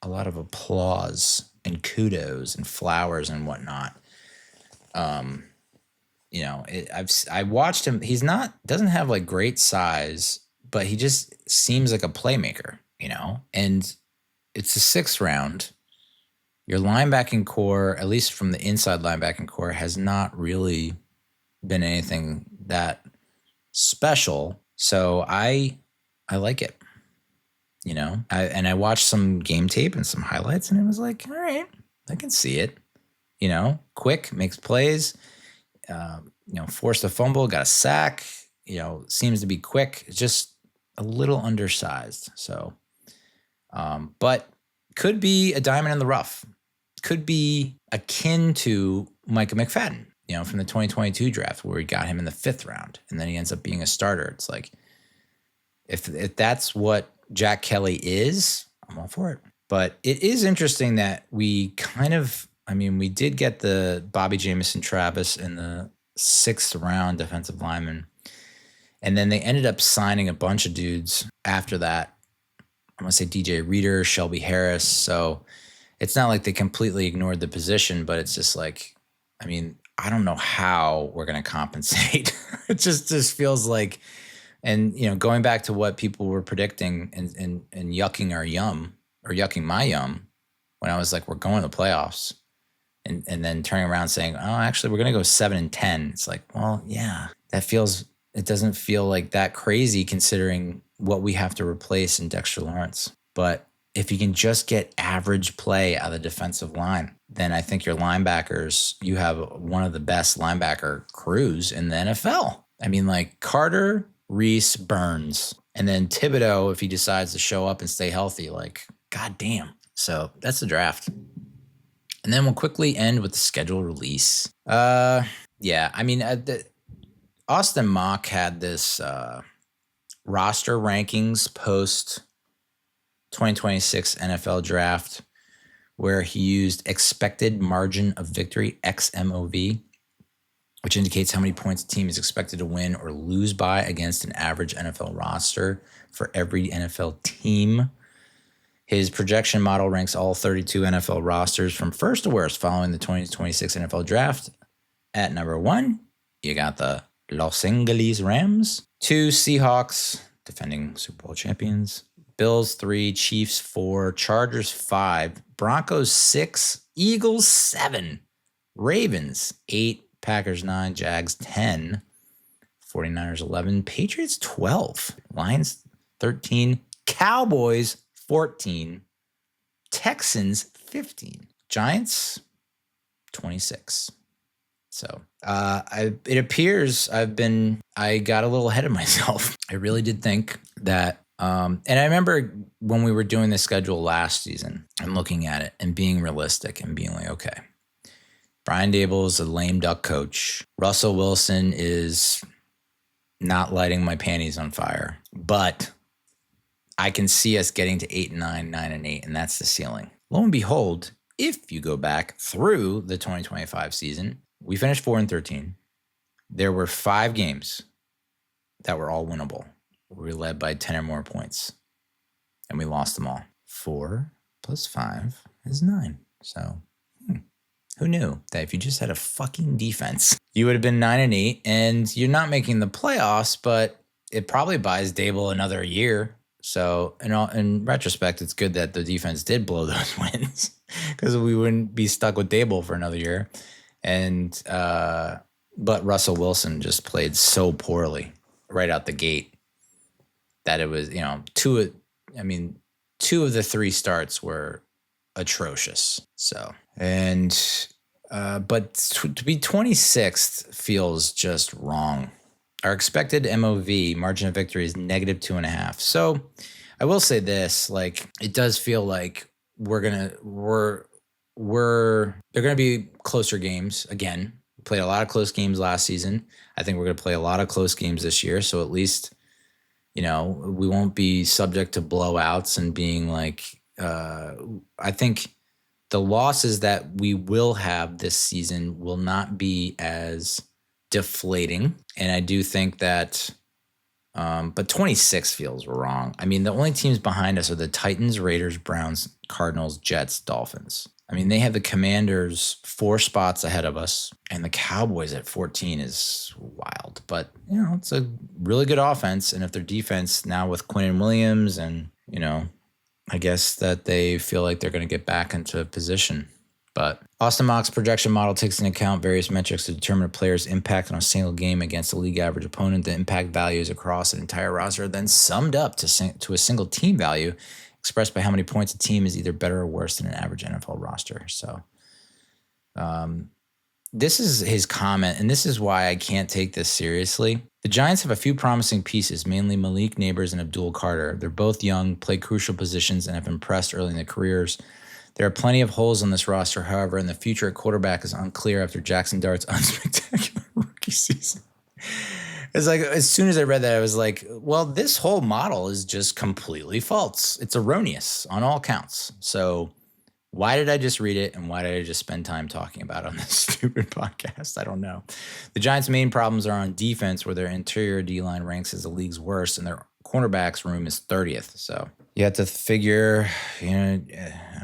applause and kudos and flowers and whatnot. I watched him. Doesn't have like great size, but he just seems like a playmaker, and it's the 6th round. Your linebacking core, at least from the inside linebacking core, has not really been anything that special. So I like it. I watched some game tape and some highlights, and it was like, all right, I can see it. Quick, makes plays, forced a fumble, got a sack, seems to be quick. It's just a little undersized. So, but could be a diamond in the rough. Could be akin to Micah McFadden. from the 2022 draft where we got him in the 5th round and then he ends up being a starter. It's like, if that's what Jack Kelly is, I'm all for it. But it is interesting that we we did get the Bobby Jamison Travis in the 6th round defensive lineman. And then they ended up signing a bunch of dudes after that. I'm going to say DJ Reader, Shelby Harris. So it's not like they completely ignored the position, but it's just like, I don't know how we're going to compensate. It just feels like, and, going back to what people were predicting and yucking our yum, or yucking my yum, when I was like, we're going to the playoffs, and then turning around saying, oh, actually, we're going to go 7-10. It's like, well, yeah, it doesn't feel like that crazy considering what we have to replace in Dexter Lawrence. But if you can just get average play out of the defensive line, then I think your linebackers, you have one of the best linebacker crews in the NFL. Like Carter, Reese, Burns, and then Thibodeau, if he decides to show up and stay healthy, like, goddamn. So that's the draft. And then we'll quickly end with the schedule release. Austin Mock had this roster rankings post 2026 NFL draft where he used expected margin of victory, XMOV, which indicates how many points a team is expected to win or lose by against an average NFL roster for every NFL team. His projection model ranks all 32 NFL rosters from first to worst following the 2026 NFL draft. At number 1, you got the Los Angeles Rams. 2, Seahawks, defending Super Bowl champions. Bills 3, Chiefs 4, Chargers 5, Broncos 6, Eagles 7, Ravens 8, Packers 9, Jags 10, 49ers 11, Patriots 12, Lions 13, Cowboys 14, Texans 15, Giants 26. So it appears I got a little ahead of myself. I really did think that, and I remember when we were doing the schedule last season and looking at it and being realistic and being like, okay, Brian Daboll is a lame duck coach. Russell Wilson is not lighting my panties on fire, but I can see us getting to 8-9, 9-8, and that's the ceiling. Lo and behold, if you go back through the 2025 season, we finished 4-13. There were 5 games that were all winnable. We were led by 10 or more points, and we lost them all. 4 + 5 is 9. So who knew that if you just had a fucking defense, you would have been 9-8, and you're not making the playoffs, but it probably buys Daboll another year. So in retrospect, it's good that the defense did blow those wins because we wouldn't be stuck with Daboll for another year. And but Russell Wilson just played so poorly right out the gate that it was, two of the 3 starts were atrocious. So, and but to be 26th feels just wrong. Our expected MOV, margin of victory, is -2.5. So I will say this, like, it does feel like they're gonna be closer games again. We played a lot of close games last season. I think we're gonna play a lot of close games this year. So at least, we won't be subject to blowouts and being like, I think the losses that we will have this season will not be as deflating. And I do think that, but 26 feels wrong. The only teams behind us are the Titans, Raiders, Browns, Cardinals, Jets, Dolphins. They have the Commanders 4 spots ahead of us, and the Cowboys at 14 is wild. But, it's a really good offense. And if their defense now with Quinnen Williams and, I guess that they feel like they're going to get back into position. But Austin Mock's projection model takes into account various metrics to determine a player's impact on a single game against a league average opponent. The impact values across an entire roster are then summed up to a single team value expressed by how many points a team is either better or worse than an average NFL roster. So this is his comment, and this is why I can't take this seriously. The Giants have a few promising pieces, mainly Malik Neighbors and Abdul Carter. They're both young, play crucial positions, and have impressed early in their careers. There are plenty of holes on this roster, however, and the future at quarterback is unclear after Jaxson Dart's unspectacular rookie season. It's like, as soon as I read that, I was like, well, this whole model is just completely false. It's erroneous on all counts. So why did I just read it, and why did I just spend time talking about it on this stupid podcast? I don't know. The Giants' main problems are on defense, where their interior D-line ranks as the league's worst, and their cornerbacks room is 30th. So you have to figure, I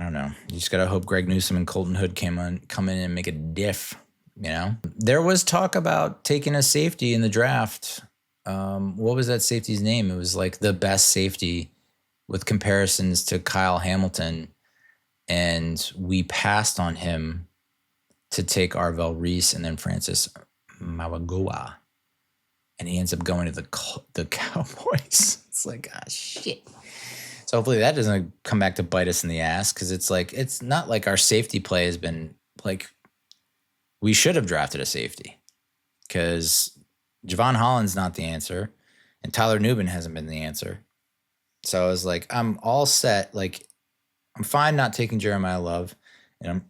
don't know. You just got to hope Greg Newsome and Colton Hood come in and make a diff. There was talk about taking a safety in the draft. What was that safety's name? It was like the best safety with comparisons to Kyle Hamilton. And we passed on him to take Arvell Reese and then Francis Mauigoa. And he ends up going to the Cowboys. It's like, shit. So hopefully that doesn't come back to bite us in the ass, because it's not like our safety play has been like, we should have drafted a safety, because Javon Holland's not the answer and Tyler Nubin hasn't been the answer. So I was like, I'm all set. Like, I'm fine not taking Jeremiah Love, and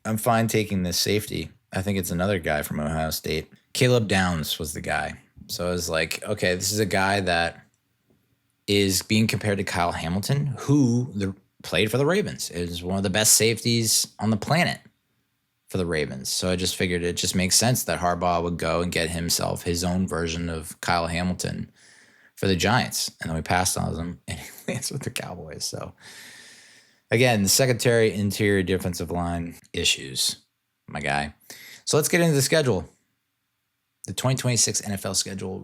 I'm fine taking this safety. I think it's another guy from Ohio State. Caleb Downs was the guy. So I was like, okay, this is a guy that is being compared to Kyle Hamilton, who played for the Ravens. It was one of the best safeties on the planet for the Ravens. So I just figured it just makes sense that Harbaugh would go and get himself his own version of Kyle Hamilton for the Giants. And then we passed on him, and he lands with the Cowboys. So again, the secondary, interior, defensive line issues, my guy. So let's get into the schedule. The 2026 NFL schedule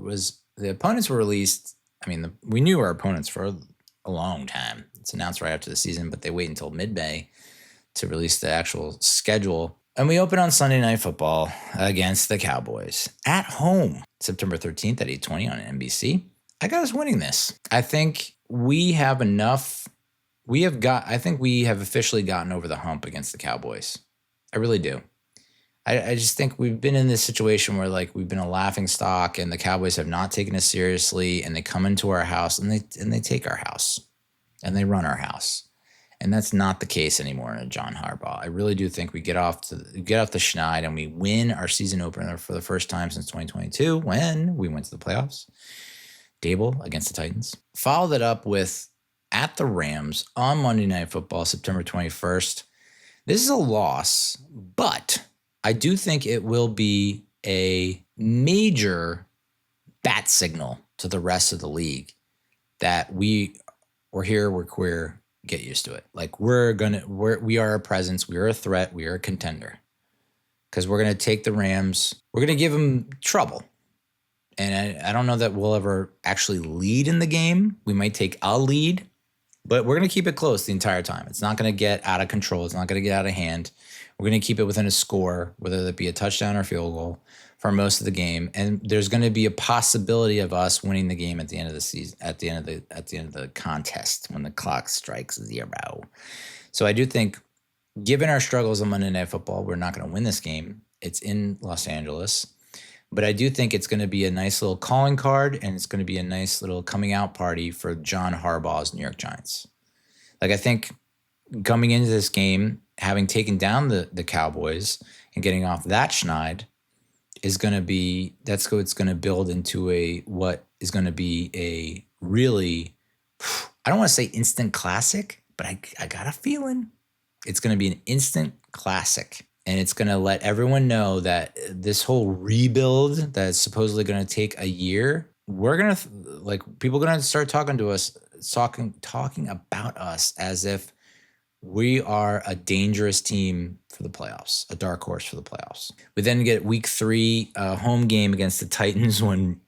the opponents were released. I mean, we knew our opponents for a long time. It's announced right after the season, but they wait until mid-May to release the actual schedule. And we open on Sunday Night Football against the Cowboys at home, September 13th at 8:20 on NBC. I got us winning this. I think we have enough. I think we have officially gotten over the hump against the Cowboys. I really do. I just think we've been in this situation where, like, we've been a laughing stock, and the Cowboys have not taken us seriously, and they come into our house and they take our house and they run our house. And that's not the case anymore in John Harbaugh. I really do think we get off the schneid and we win our season opener for the first time since 2022, when we went to the playoffs. Dable against the Titans. Followed it up with at the Rams on Monday Night Football, September 21st. This is a loss, but I do think it will be a major bat signal to the rest of the league that we're here, we're queer. Get used to it. Like, we are a presence. We are a threat. We are a contender, because we're going to take the Rams. We're going to give them trouble. And I don't know that we'll ever actually lead in the game. We might take a lead, but we're going to keep it close the entire time. It's not going to get out of control. It's not going to get out of hand. We're going to keep it within a score, whether that be a touchdown or field goal, for most of the game. And there's going to be a possibility of us winning the game at the end of the season, at the end of the contest, when the clock strikes 0. So I do think, given our struggles on Monday Night Football, we're not going to win this game. It's in Los Angeles. But I do think it's going to be a nice little calling card, and it's going to be a nice little coming out party for John Harbaugh's New York Giants. Like, I think coming into this game, having taken down the Cowboys and getting off that schneid, is going to be, it's going to build into what is going to be a really, I don't want to say instant classic, but I got a feeling it's going to be an instant classic. And it's going to let everyone know that this whole rebuild that's supposedly going to take a year, people are going to start talking to us, talking about us as if we are a dangerous team for the playoffs, a dark horse for the playoffs. We then get week 3 home game against the Titans, when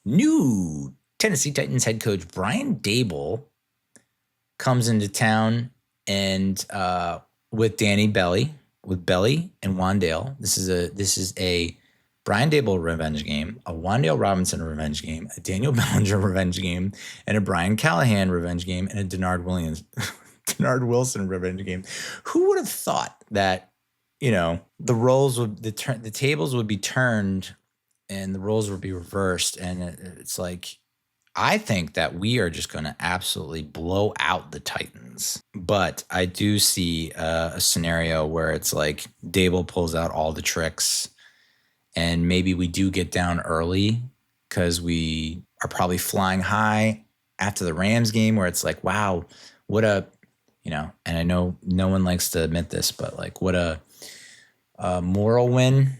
new Tennessee Titans head coach Brian Dable comes into town, and with Danny Belly, with Belly and Wandale. This is a Brian Dable revenge game, a Wandale Robinson revenge game, a Daniel Bellinger revenge game, and a Brian Callahan revenge game, and a Dennard Wilson revenge game. Who would have thought that, the roles the tables would be turned and the roles would be reversed? And it's like, I think that we are just going to absolutely blow out the Titans. But I do see a scenario where it's like Dable pulls out all the tricks and maybe we do get down early because we are probably flying high after the Rams game where it's like, wow, what a, and I know no one likes to admit this, but like what a moral win.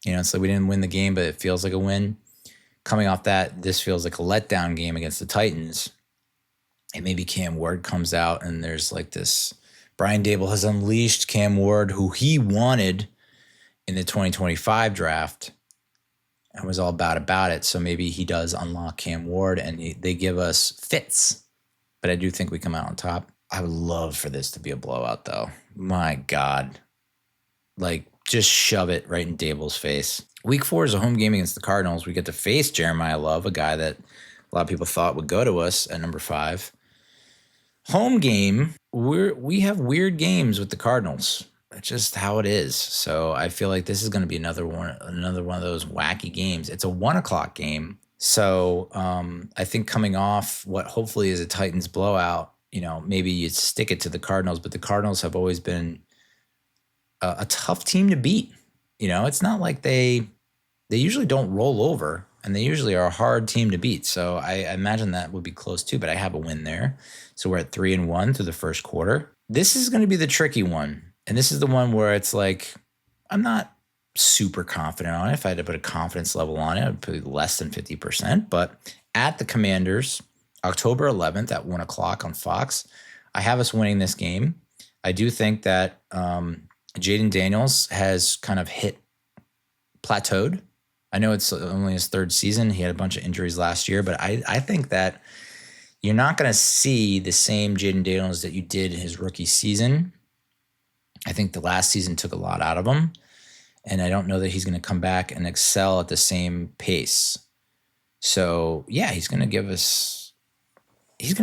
It's like we didn't win the game, but it feels like a win. Coming off that, this feels like a letdown game against the Titans. And maybe Cam Ward comes out and there's like this, Brian Dable has unleashed Cam Ward, who he wanted in the 2025 draft and was all about it. So maybe he does unlock Cam Ward and they give us fits. But I do think we come out on top. I would love for this to be a blowout, though. My God. Like, just shove it right in Dable's face. Week 4 is a home game against the Cardinals. We get to face Jeremiah Love, a guy that a lot of people thought would go to us at number 5. Home game, we have weird games with the Cardinals. That's just how it is. So I feel like this is going to be another one of those wacky games. It's a 1:00 game. So I think coming off what hopefully is a Titans blowout, maybe you stick it to the Cardinals, but the Cardinals have always been a tough team to beat. It's not like they usually don't roll over, and they usually are a hard team to beat. So I imagine that would be close too, but I have a win there. So we're at 3-1 through the first quarter. This is going to be the tricky one. And this is the one where it's like, I'm not super confident on it. If I had to put a confidence level on it, I'd put less than 50%. But at the Commanders, October 11th at 1:00 on Fox, I have us winning this game. I do think that Jaden Daniels has kind of plateaued. I know it's only his 3rd season. He had a bunch of injuries last year, but I think that you're not going to see the same Jaden Daniels that you did in his rookie season. I think the last season took a lot out of him, and I don't know that he's going to come back and excel at the same pace. So, yeah, he's going to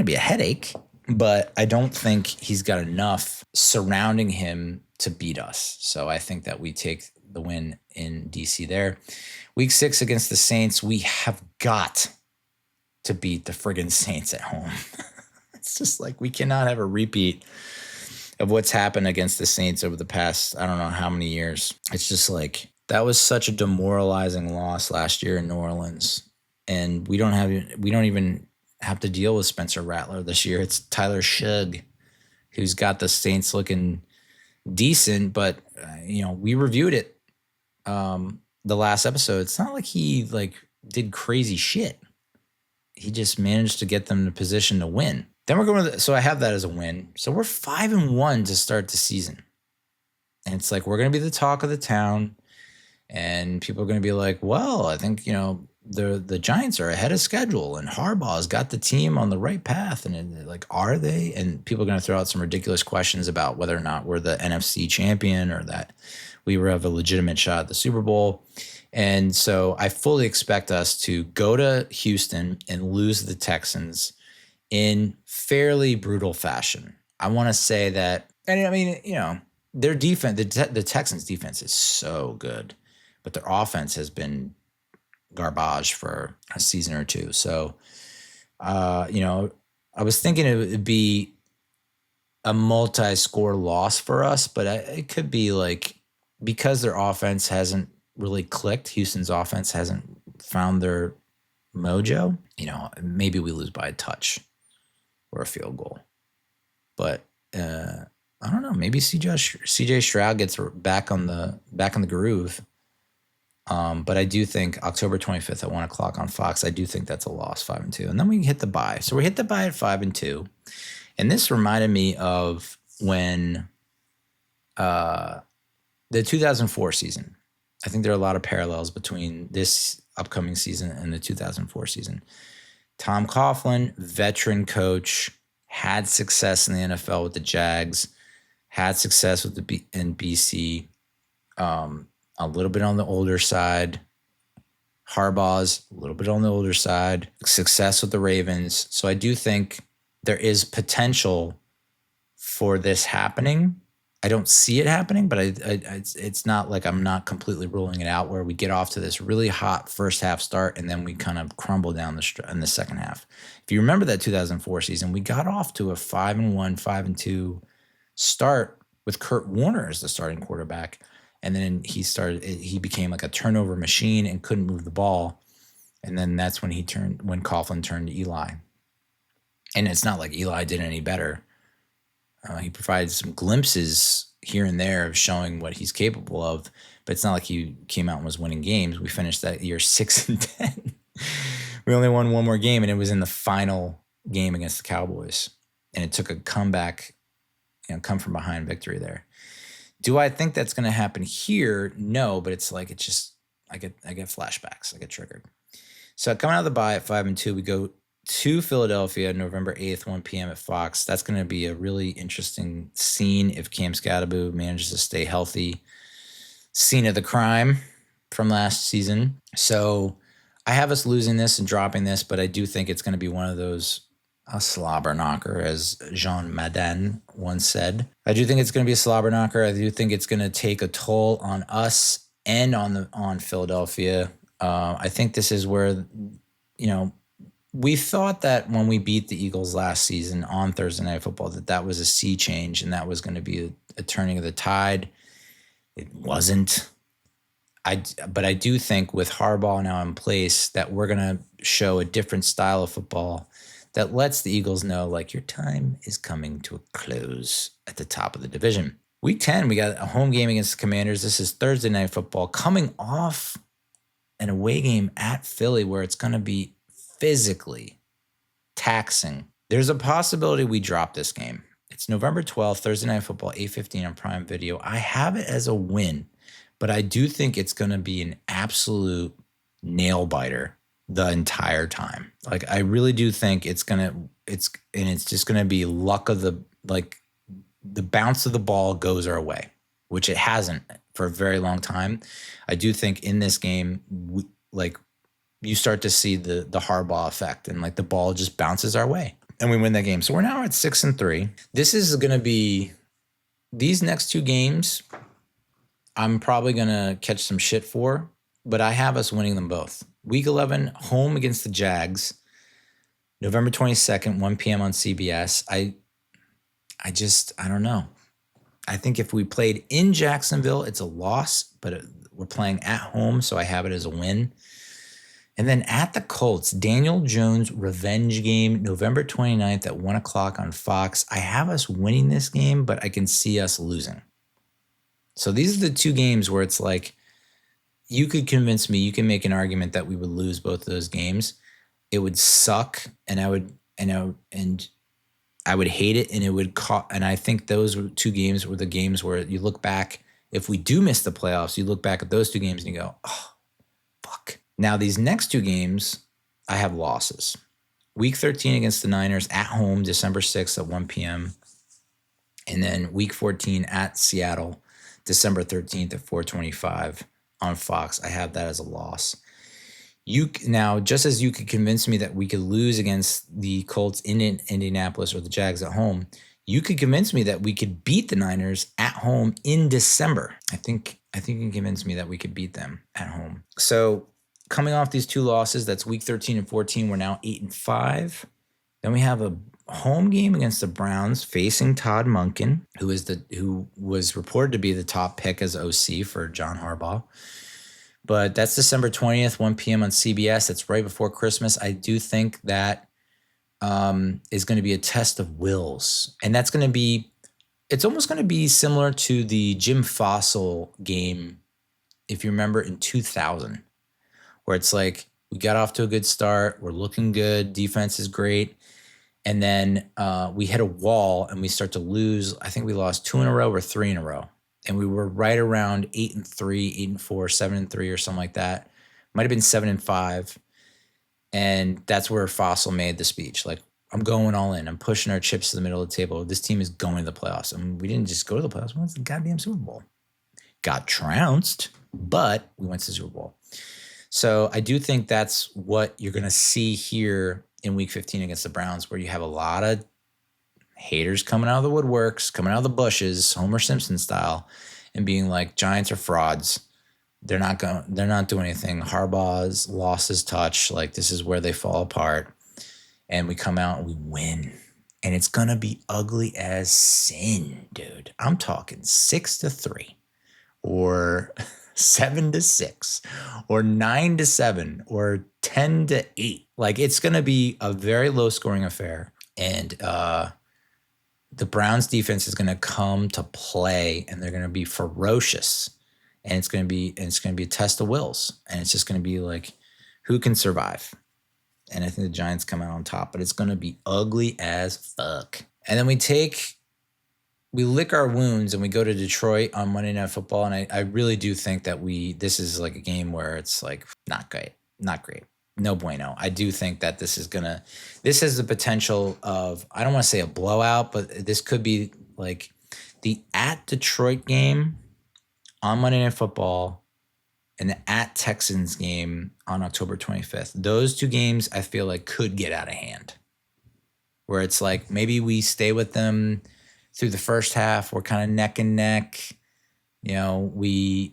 be a headache, but I don't think he's got enough surrounding him to beat us. So I think that we take the win in DC there. Week 6 against the Saints, we have got to beat the friggin' Saints at home. It's just like we cannot have a repeat of what's happened against the Saints over the past, I don't know how many years. It's just like that was such a demoralizing loss last year in New Orleans. And we don't even have to deal with Spencer Rattler this year. It's Tyler Shugg who's got the Saints looking decent, but we reviewed it the last episode. It's not like he did crazy shit. He just managed to get them in a position to win. Then we're going so I have that as a win. So we're 5-1 to start the season. And it's like we're going to be the talk of the town, and people are going to be like, well, I think, the Giants are ahead of schedule and Harbaugh's got the team on the right path. And like, are they? And people are going to throw out some ridiculous questions about whether or not we're the NFC champion or that we have a legitimate shot at the Super Bowl. And so I fully expect us to go to Houston and lose the Texans in fairly brutal fashion. I want to say that, and I mean, their defense, the Texans defense is so good, but their offense has been garbage for a season or two. So, I was thinking it would be a multi-score loss for us, but it could be like, because their offense hasn't really clicked, Houston's offense hasn't found their mojo, maybe we lose by a touch or a field goal. But I don't know, maybe CJ Stroud gets back in the groove. But I do think October 25th at 1:00 on Fox, I do think that's a loss, 5-2. And then we hit the bye. So we hit the bye at 5-2. And this reminded me of when the 2004 season. I think there are a lot of parallels between this upcoming season and the 2004 season. Tom Coughlin, veteran coach, had success in the NFL with the Jags, had success with in BC, a little bit on the older side. Harbaugh's a little bit on the older side, success with the Ravens. So I do think there is potential for this happening. I don't see it happening, but it's not like I'm not completely ruling it out where we get off to this really hot first half start and then we kind of crumble down in the second half. If you remember that 2004 season, we got off to a 5-1, 5-2 start with Kurt Warner as the starting quarterback. And then he became like a turnover machine and couldn't move the ball. And then that's when Coughlin turned to Eli. And it's not like Eli did any better. He provided some glimpses here and there of showing what he's capable of, but it's not like he came out and was winning games. We finished that year 6-10. We only won one more game, and it was in the final game against the Cowboys. And it took a comeback, come from behind victory there. Do I think that's going to happen here? No, but it's like I get flashbacks. I get triggered. So coming out of the bye at 5-2, we go to Philadelphia, November 8th, 1 p.m. at Fox. That's going to be a really interesting scene if Cam Scadaboo manages to stay healthy. Scene of the crime from last season. So I have us losing this and dropping this, but I do think it's going to be one of those, a slobber knocker, as Jean Madin once said. I do think it's going to be a slobber knocker. I do think it's going to take a toll on us and on Philadelphia. I think this is where, we thought that when we beat the Eagles last season on Thursday Night Football, that was a sea change and that was going to be a turning of the tide. It wasn't. But I do think with Harbaugh now in place that we're going to show a different style of football that lets the Eagles know, like, your time is coming to a close at the top of the division. Week 10, we got a home game against the Commanders. This is Thursday Night Football, coming off an away game at Philly where it's going to be physically taxing. There's a possibility we drop this game. It's November 12th, Thursday Night Football, 8:15 on Prime Video. I have it as a win, but I do think it's going to be an absolute nail biter the entire time. Like, I really do think it's just going to be luck of the bounce of the ball goes our way, which it hasn't for a very long time. I do think in this game, you start to see the Harbaugh effect and the ball just bounces our way and we win that game. So we're now at 6-3. This is going to be these next two games. I'm probably going to catch some shit for, but I have us winning them both. Week 11, home against the Jags, November 22nd, 1 p.m. on CBS. I don't know. I think if we played in Jacksonville, it's a loss, but we're playing at home, so I have it as a win. And then at the Colts, Daniel Jones revenge game, November 29th at 1 o'clock on Fox. I have us winning this game, but I can see us losing. So these are the two games where it's like, you could convince me, you can make an argument that we would lose both of those games. It would suck, and I would hate it, and it would and I think those two games were the games where you look back, if we do miss the playoffs, you look back at those two games and you go, oh, fuck. Now, these next two games, I have losses. Week 13 against the Niners at home, December 6th at 1 p.m. And then week 14 at Seattle, December 13th at 4:25 on Fox. I have that as a loss. Now, just as you could convince me that we could lose against the Colts in Indianapolis or the Jags at home, you could convince me that we could beat the Niners at home in December. I think you can convince me that we could beat them at home. So coming off these two losses, that's week 13 and 14, we're now 8-5. Then we have a home game against the Browns facing Todd Monken, who was reported to be the top pick as OC for John Harbaugh. But that's December 20th, 1 p.m. on CBS. That's right before Christmas. I do think that is going to be a test of wills. And it's almost going to be similar to the Jim Fossil game, if you remember, in 2000, where it's like, we got off to a good start. We're looking good. Defense is great. And then we hit a wall and we start to lose. I think we lost 2 in a row or 3 in a row. And we were right around 8-3, 8-4, 7-3 or something like that. Might have been 7-5. And that's where Fossil made the speech. Like, I'm going all in. I'm pushing our chips to the middle of the table. This team is going to the playoffs. I mean, we didn't just go to the playoffs. We went to the goddamn Super Bowl. Got trounced, but we went to the Super Bowl. So I do think that's what you're going to see here in Week 15 against the Browns, where you have a lot of haters coming out of the woodworks, coming out of the bushes, Homer Simpson style, and being like, Giants are frauds. They're not doing anything. Harbaugh's lost his touch. Like, this is where they fall apart. And we come out and we win. And it's going to be ugly as sin, dude. I'm talking 6-3 or 7-6 or 9-7 or 10-8. Like, it's going to be a very low scoring affair. And the Browns defense is going to come to play, and they're going to be ferocious. And it's going to be a test of wills. And it's just going to be like, who can survive? And I think the Giants come out on top, but it's going to be ugly as fuck. And then we lick our wounds and we go to Detroit on Monday Night Football. And I really do think that this is like a game where it's like, not great. No bueno. I do think that this has the potential of, I don't want to say a blowout, but this could be like the at Detroit game on Monday Night Football and the at Texans game on October 25th. Those two games I feel like could get out of hand, where it's like maybe we stay with them through the first half. We're kind of neck and neck. We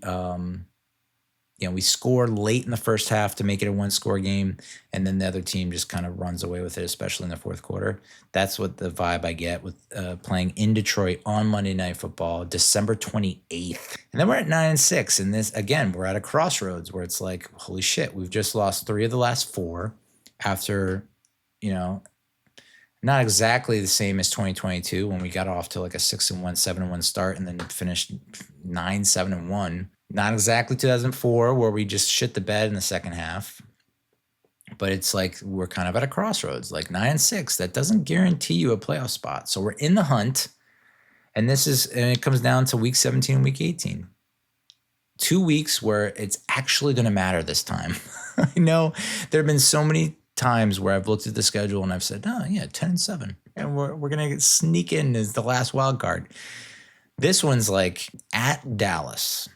score late in the first half to make it a one-score game, and then the other team just kind of runs away with it, especially in the fourth quarter. That's what the vibe I get with playing in Detroit on Monday Night Football, December 28th. And then we're at 9-6, and this, again, we're at a crossroads where it's like, holy shit, we've just lost 3 of the last 4 after, not exactly the same as 2022 when we got off to like a 6-1, 7-1 start and then finished 9-7-1. Not exactly 2004 where we just shit the bed in the second half. But it's like we're kind of at a crossroads, like 9-6. That doesn't guarantee you a playoff spot. So we're in the hunt. And it comes down to week 17 and week 18. 2 weeks where it's actually going to matter this time. I know there have been so many times where I've looked at the schedule and I've said, 10-7. And we're going to sneak in as the last wild card. This one's like at Dallas.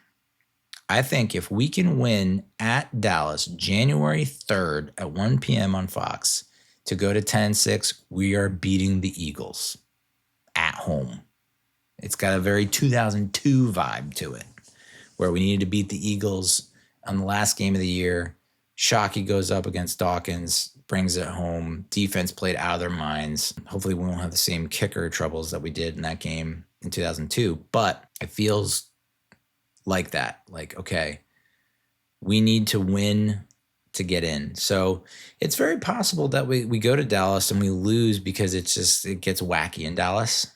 I think if we can win at Dallas January 3rd at 1 p.m. on Fox to go to 10-6, we are beating the Eagles at home. It's got a very 2002 vibe to it, where we needed to beat the Eagles on the last game of the year. Shockey goes up against Dawkins, brings it home. Defense played out of their minds. Hopefully we won't have the same kicker troubles that we did in that game in 2002, but it feels like that. Like, okay, we need to win to get in. So it's very possible that we go to Dallas and we lose because it gets wacky in Dallas.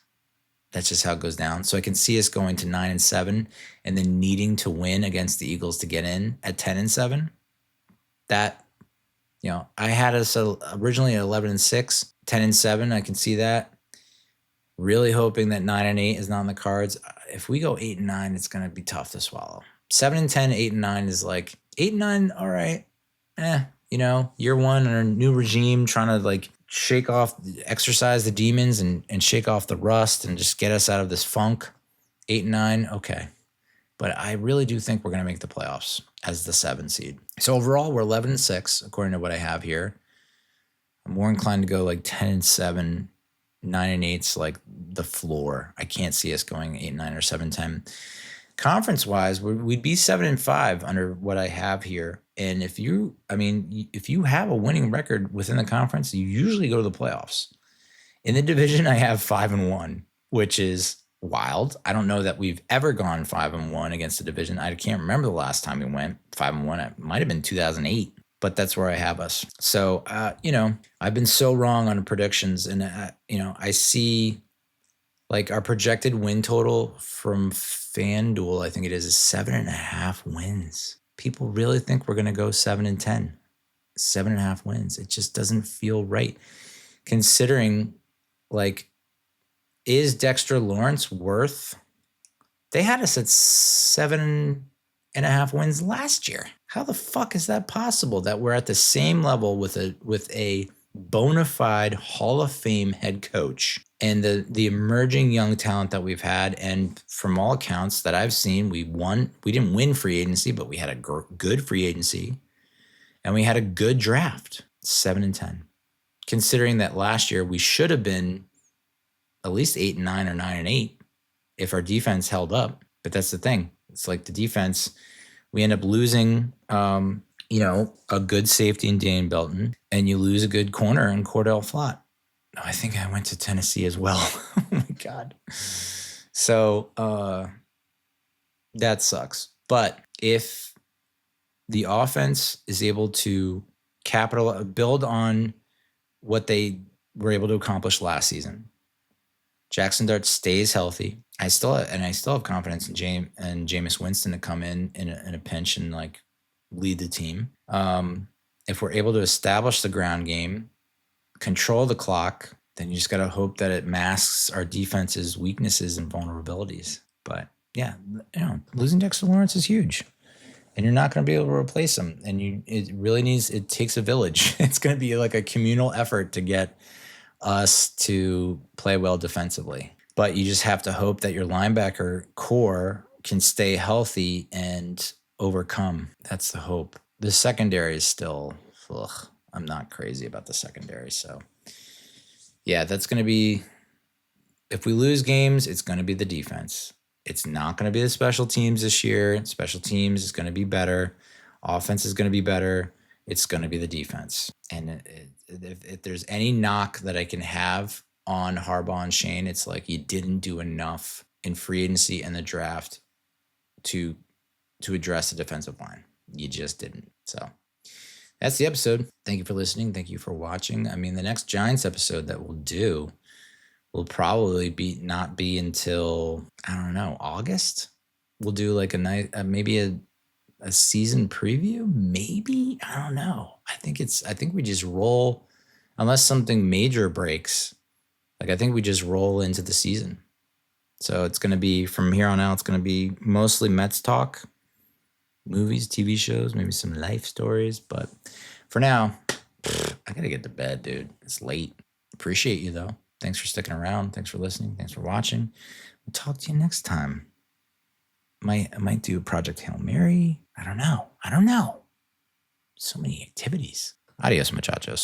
That's just how it goes down. So I can see us going to 9-7 and then needing to win against the Eagles to get in at 10-7. That, I had us originally at 11-6, 10-7. I can see that. Really hoping that 9-8 is not on the cards. If we go 8-9, it's going to be tough to swallow. 7-10, 8-9 is like 8-9. All right. Year one under a new regime, trying to like exercise the demons and shake off the rust and just get us out of this funk. 8-9. Okay. But I really do think we're going to make the playoffs as the 7 seed. So overall, we're 11-6, according to what I have here. I'm more inclined to go like 10-7. 9-8's like the floor. I can't see us going 8-9 or 7-10. Conference-wise, we'd be 7-5 under what I have here. And if you have a winning record within the conference, you usually go to the playoffs. In the division, I have 5-1, which is wild. I don't know that we've ever gone 5-1 against the division. I can't remember the last time we went 5-1. It might have been 2008. But that's where I have us. So, I've been so wrong on predictions. And, I see like our projected win total from FanDuel, I think it is 7.5 wins. People really think we're going to go 7-10, 7.5 wins. It just doesn't feel right. Considering like, is Dexter Lawrence worth? They had us at 7.5 wins last year. How the fuck is that possible that we're at the same level with a bona fide Hall of Fame head coach and the emerging young talent that we've had? And from all accounts that I've seen, we didn't win free agency, but we had a good free agency and we had a good draft, 7-10. Considering that last year we should have been at least 8-9 or 9-8 if our defense held up. But that's the thing. It's like the defense, we end up losing, a good safety in Dane Belton, and you lose a good corner in Cordell Flott. I think I went to Tennessee as well. Oh my God. So that sucks. But if the offense is able to build on what they were able to accomplish last season, Jaxson Dart stays healthy. I still have confidence in Jameis Winston to come in a pinch and like lead the team. If we're able to establish the ground game, control the clock, then you just got to hope that it masks our defense's weaknesses and vulnerabilities. But yeah, losing Dexter Lawrence is huge, and you're not going to be able to replace him. And it takes a village. It's going to be like a communal effort to get us to play well defensively. But you just have to hope that your linebacker core can stay healthy and overcome. That's the hope. The secondary is still, I'm not crazy about the secondary. So yeah, that's going to be, if we lose games, it's going to be the defense. It's not going to be the special teams this year. Special teams is going to be better. Offense is going to be better. It's going to be the defense. And if there's any knock that I can have on Harbaugh and Shane, it's like you didn't do enough in free agency and the draft to address the defensive line. You just didn't. So that's the episode. Thank you for listening. Thank you for watching. I mean, the next Giants episode that we'll do will probably not be until, I don't know, August. We'll do like maybe a season preview, maybe. I don't know. I think we just roll, unless something major breaks. Like, I think we just roll into the season. So it's going to be, from here on out, it's going to be mostly Mets talk, movies, TV shows, maybe some life stories. But for now, I got to get to bed, dude. It's late. Appreciate you, though. Thanks for sticking around. Thanks for listening. Thanks for watching. We'll talk to you next time. I might do Project Hail Mary. I don't know. So many activities. Adios, muchachos.